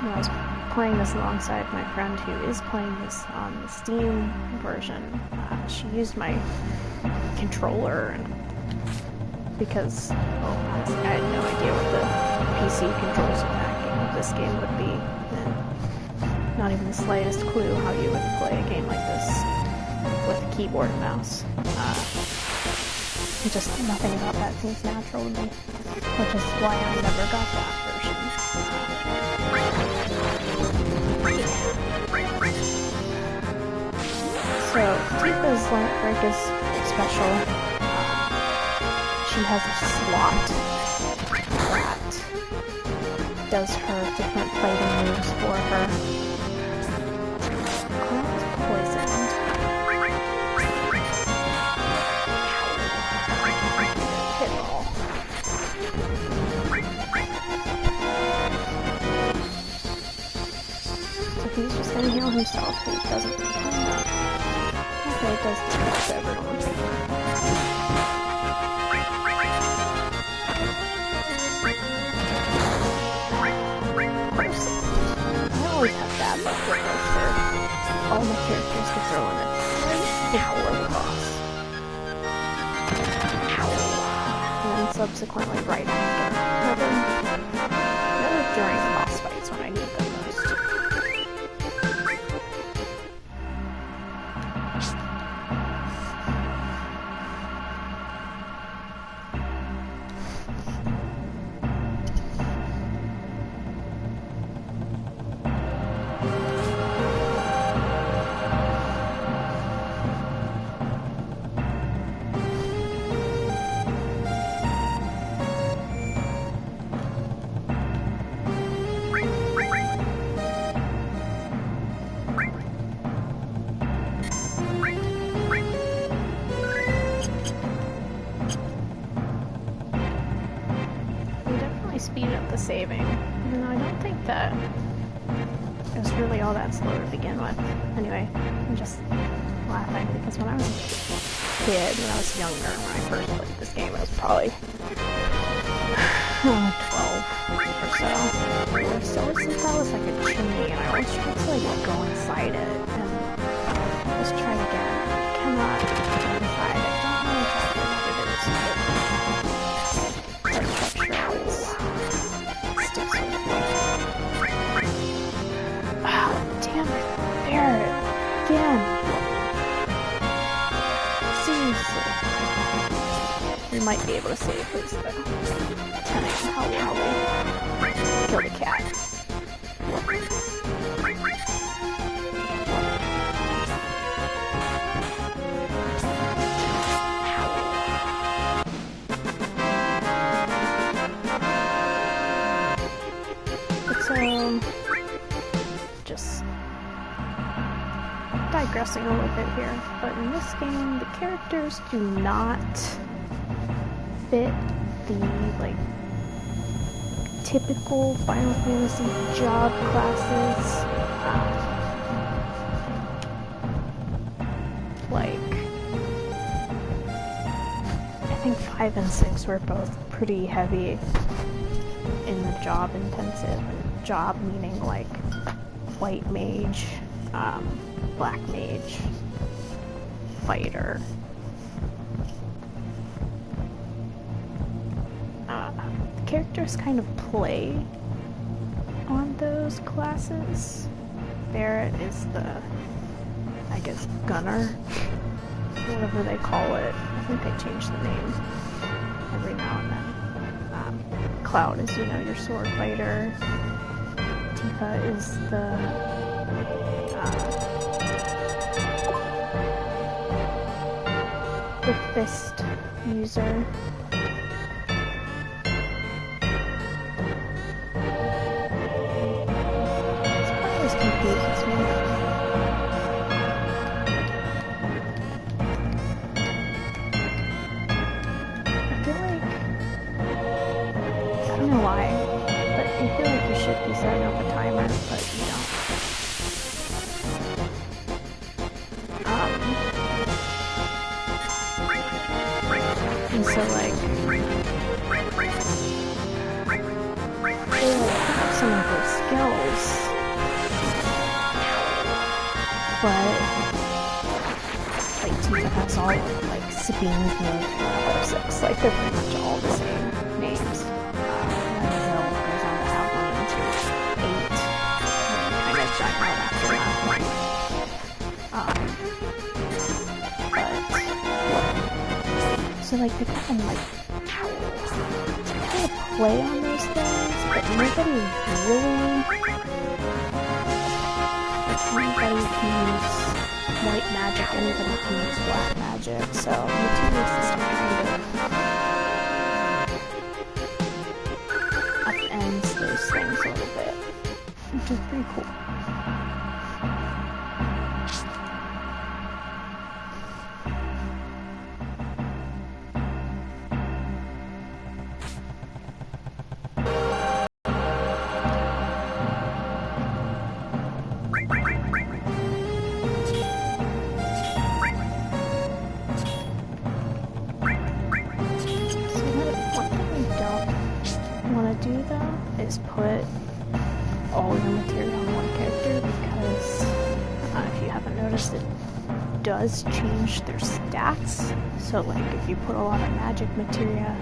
when I was playing this alongside my friend who is playing this on the Steam version, she used my controller because I had no idea what the PC controls of this game would be, and not even the slightest clue how you would play a game like this with a keyboard and mouse. Just nothing about that seems natural to me, which is why I never got that version. So, Tifa's limit break is special. She has a slot that does her different fighting moves for her. Cloud is poisoned. Hit roll. So he's just gonna heal himself, but he doesn't become that. Okay, it does do that to everyone. I always have bad luck with this for all my characters to throw in it before the boss. And then subsequently right after. Never during the boss fights when I need them most. Speed up the saving, even though I don't think that it was really all that slow to begin with. Anyway, I'm just laughing because when I was a kid, when I was younger, when I first played this game, I was probably 12 or so. I always thought that was like a chimney, and I always tried to like go inside it and just try to get it. I cannot go inside it. I don't know exactly what it is, but oh, damn it. Barrett. Again. Seriously. We might be able to save this, though. 10 how we kill the cat. Just digressing a little bit here, but in this game, the characters do not fit the, like, typical Final Fantasy job classes. Like, I think 5 and 6 were both pretty heavy in the job intensive, and job meaning like white mage, black mage, fighter. Characters kind of play on those classes. Barrett is the, I guess, gunner, whatever they call it. I think they change the name every now and then. Cloud is, you know, your sword fighter. Tifa is the fist user. This part always confuses me. I feel like, I don't know why, but I feel like you should be setting up a timer, but you don't. And so like, they have some of those skills, but like Tifa has all like Sabine's name for 6, like they're pretty much all the same names. And then Will goes on to have 1 through 8, and kind of giant out after that. So like they kind of like play on those things, but nobody really, like anybody can use white magic, anybody can use black magic, so material system kind of upends those things a little bit, which is pretty cool. Put all your material on one character, because if you haven't noticed, it does change their stats. So like if you put a lot of magic materia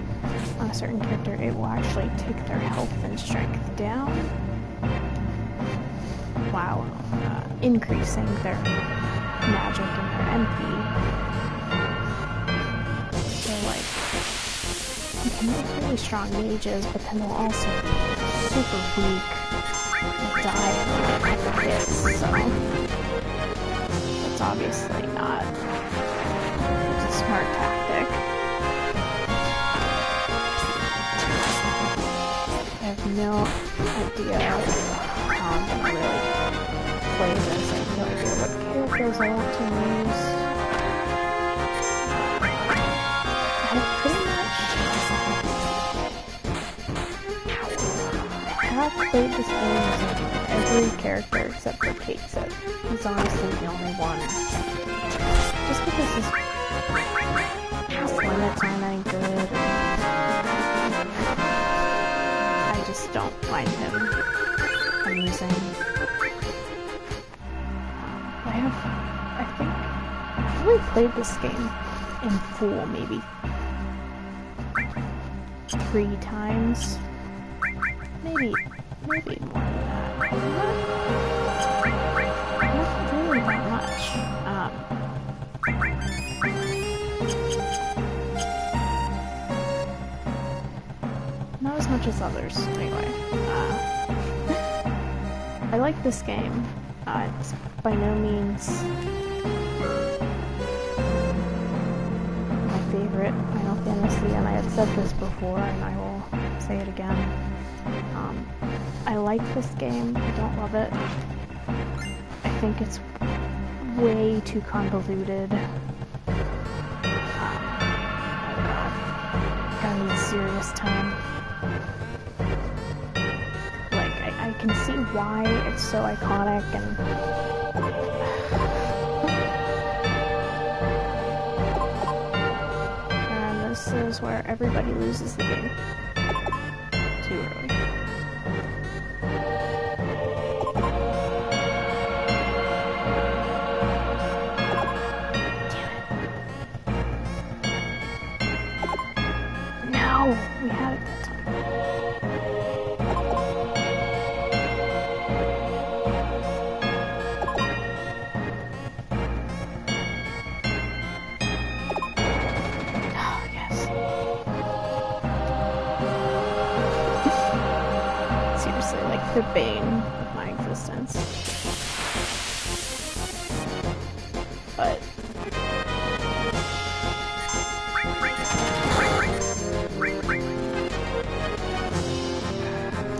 on a certain character, it will actually take their health and strength down while increasing their magic and their MP. So like you can make really strong mages, but then they'll also be super weak and die in a couple hits, so that's obviously not a smart tactic. I have no idea how I'm gonna really play this. I have no idea what characters I want to use. I pretty I've played this game using every character except for Kate-Sit. He's honestly the only one. Just because his limits aren't any good. I just don't find him amusing. I think I've only played this game in full maybe 3 times. Maybe more than that. Not really that much. Not as much as others, anyway. I like this game. It's by no means my favorite Final Fantasy, and I had said this before, and I will say it again. I like this game, I don't love it. I think it's way too convoluted. Gotta need a serious time. Like, I can see why it's so iconic, and this is where everybody loses the game. Too early. the bane of my existence. But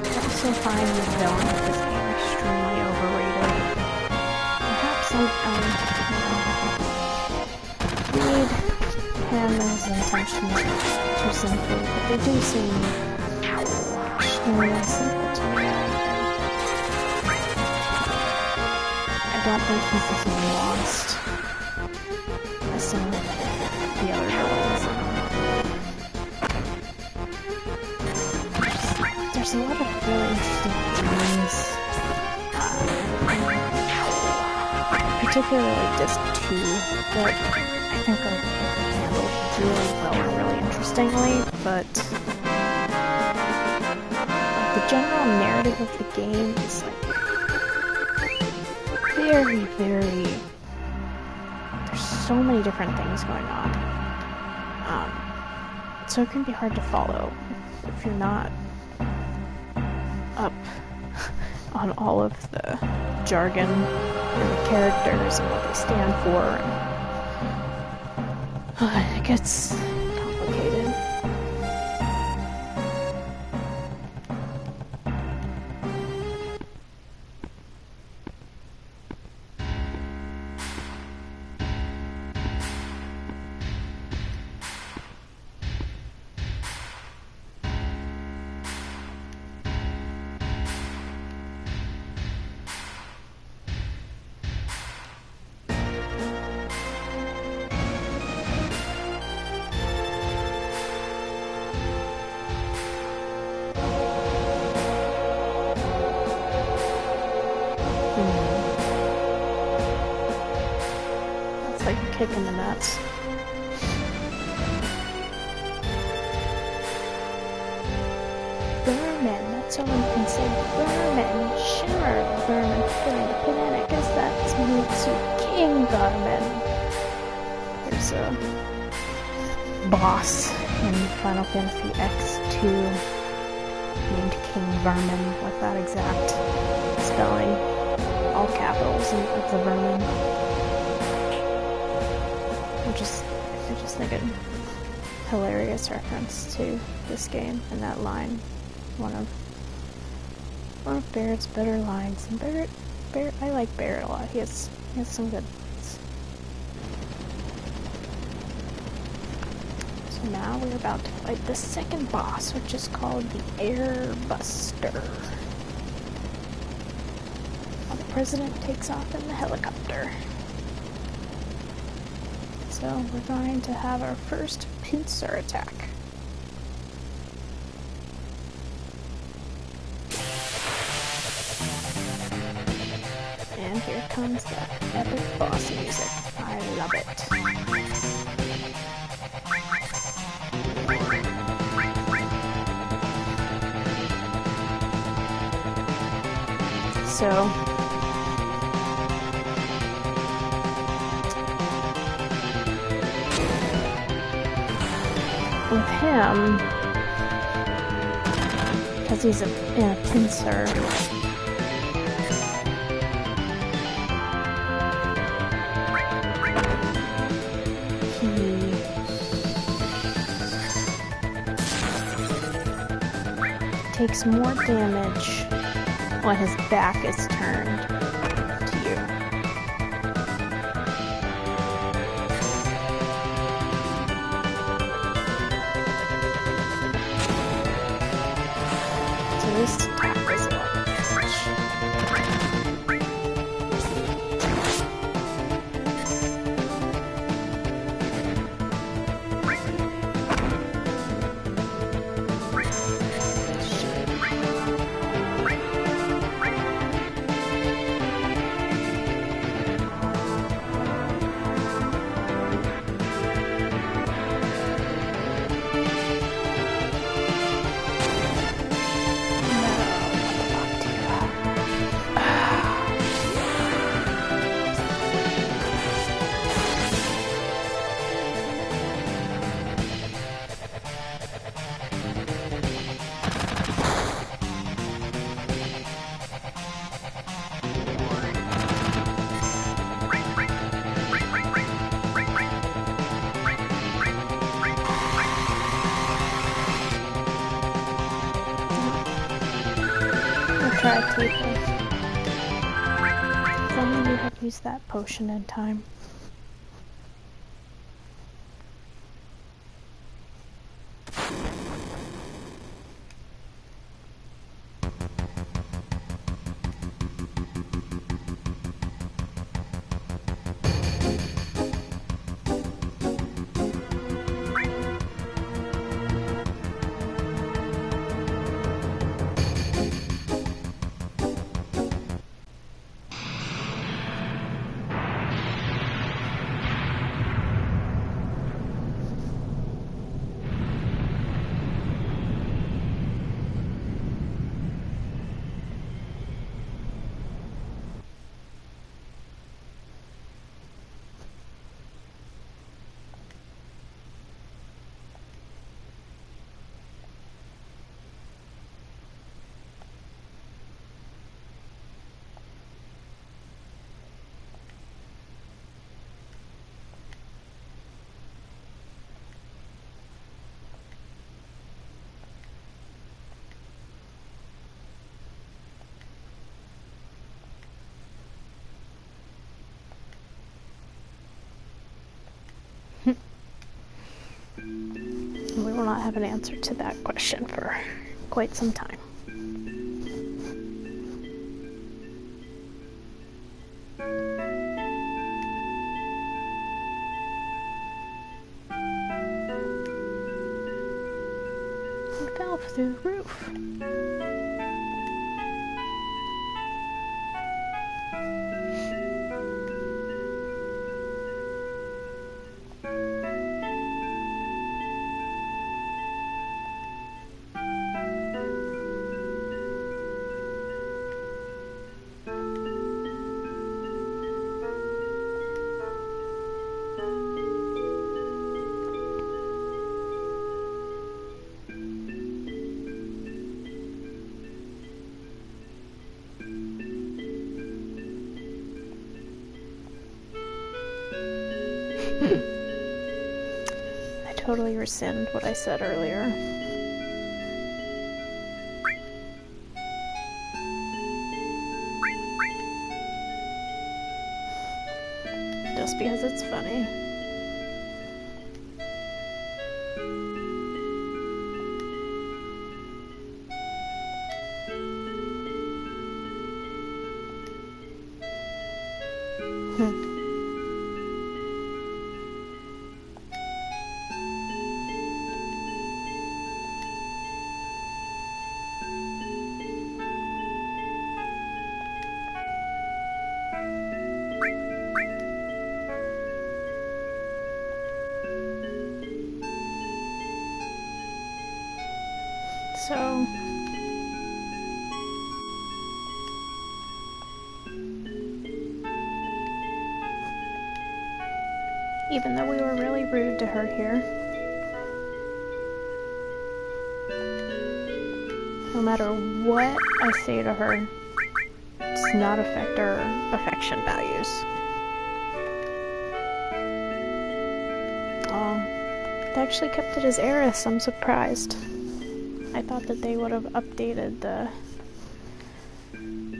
I also find the villain of this game extremely overrated. Perhaps read him and his intentions too simply, but they do seem extremely simple to me. I don't think he's as nuanced as some of the other villains. There's a lot of really interesting themes, particularly Disc 2, that I think are handled really well and really interestingly, but the general narrative of the game is like very, there's so many different things going on. So it can be hard to follow if you're not up on all of the jargon and the characters and what they stand for. And it gets complicated. That's like a kick in the nuts. Vermin, that's all you can say. Vermin, shimmer, vermin, filling the guess that's Mutsu King Vermin. There's a boss in Final Fantasy X2 named King Vermin with that exact spelling, all capitals of the vermin. I just think it hilarious reference to this game and that line. One of Barrett's better lines, and Barrett, I like Barrett a lot. He has some good lines. So now we're about to fight the second boss, which is called the Air Buster. While the president takes off in the helicopter. So we're going to have our first pincer attack. And here comes the epic boss music. I love it. So with him, because he's in a pincer, takes more damage when his back is turned to you. So this attack is a lot of damage. try, Tifa. If only you had used that potion in time. We will not have an answer to that question for quite some time. We fell through the roof. I totally rescind what I said earlier. Just because it's funny. So, even though we were really rude to her here, no matter what I say to her, it does not affect her affection values. They actually kept it as Aerith. I'm surprised. I thought that they would have updated the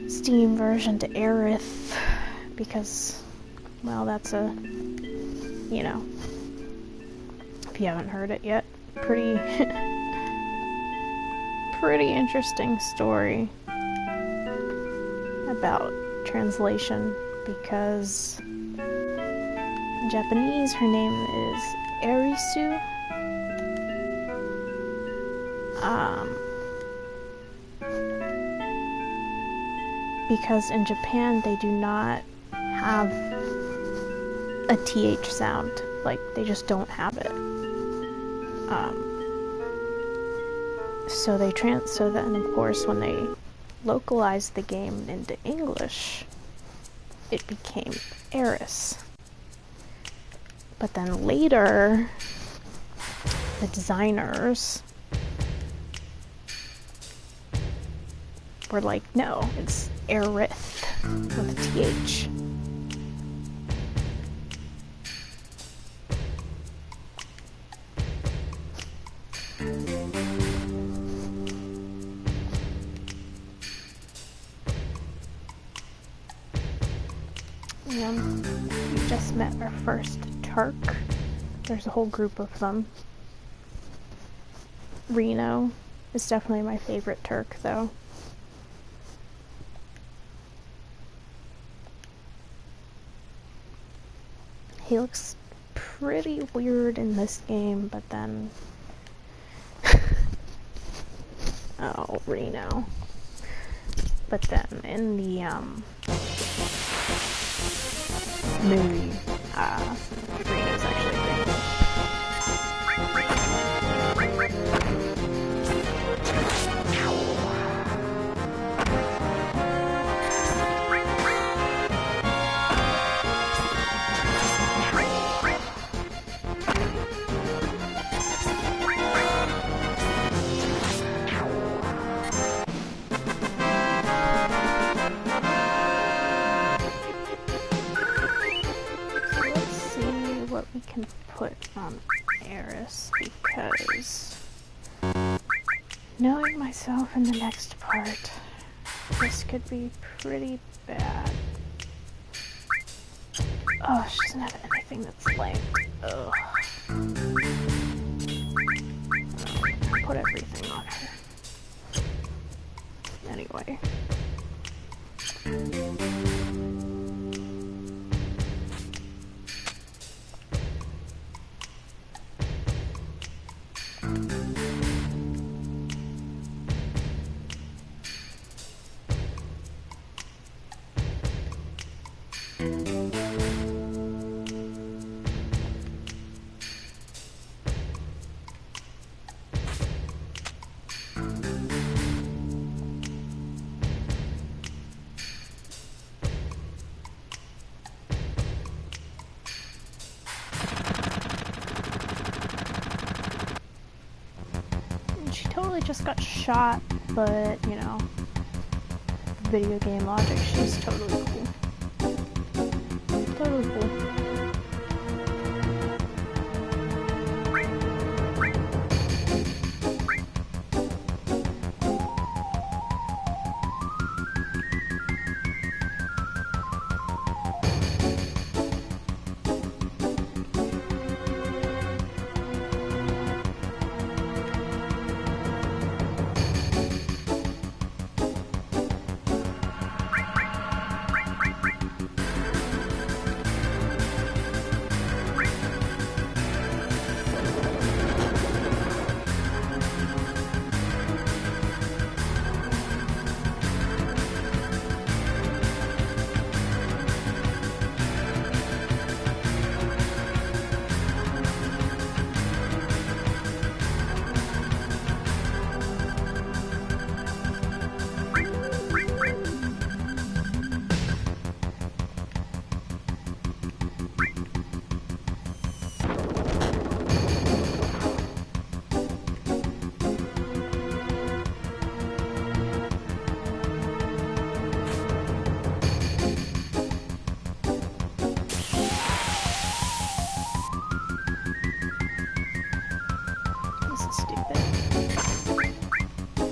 Steam version to Aerith because, well, that's a, you know, if you haven't heard it yet, pretty interesting story about translation because in Japanese her name is Erisu. Because in Japan they do not have a TH sound, like they just don't have it. So then of course when they localized the game into English, it became Eris. But then later, the designers were like, no, it's Aerith with a TH. And we just met our first Turk. There's a whole group of them. Reno is definitely my favorite Turk, though. He looks pretty weird in this game, but then... oh, Reno. But then in the, movie, Reno's actually pretty cool. We can put on Eris, because knowing myself in the next part, this could be pretty bad. Oh, she doesn't have anything that's like, ugh. I'll put everything on her. Anyway. She totally just got shot, but, you know, video game logic, she's totally cool. Totally cool.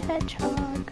Hedgehog.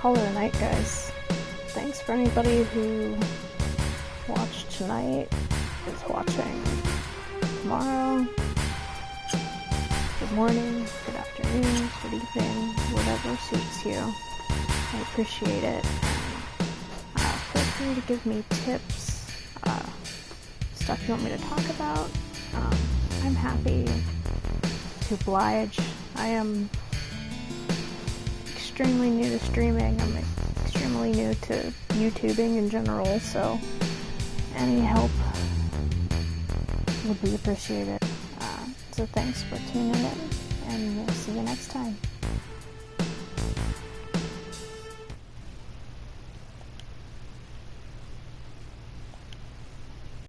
call it a night, guys. Thanks for anybody who watched tonight, is watching tomorrow. Good morning, good afternoon, good evening, whatever suits you. I appreciate it. Feel free to give me tips, stuff you want me to talk about. I'm happy to oblige. I am extremely new to streaming. I'm extremely new to YouTubing in general, so any help would be appreciated. So thanks for tuning in, and we'll see you next time.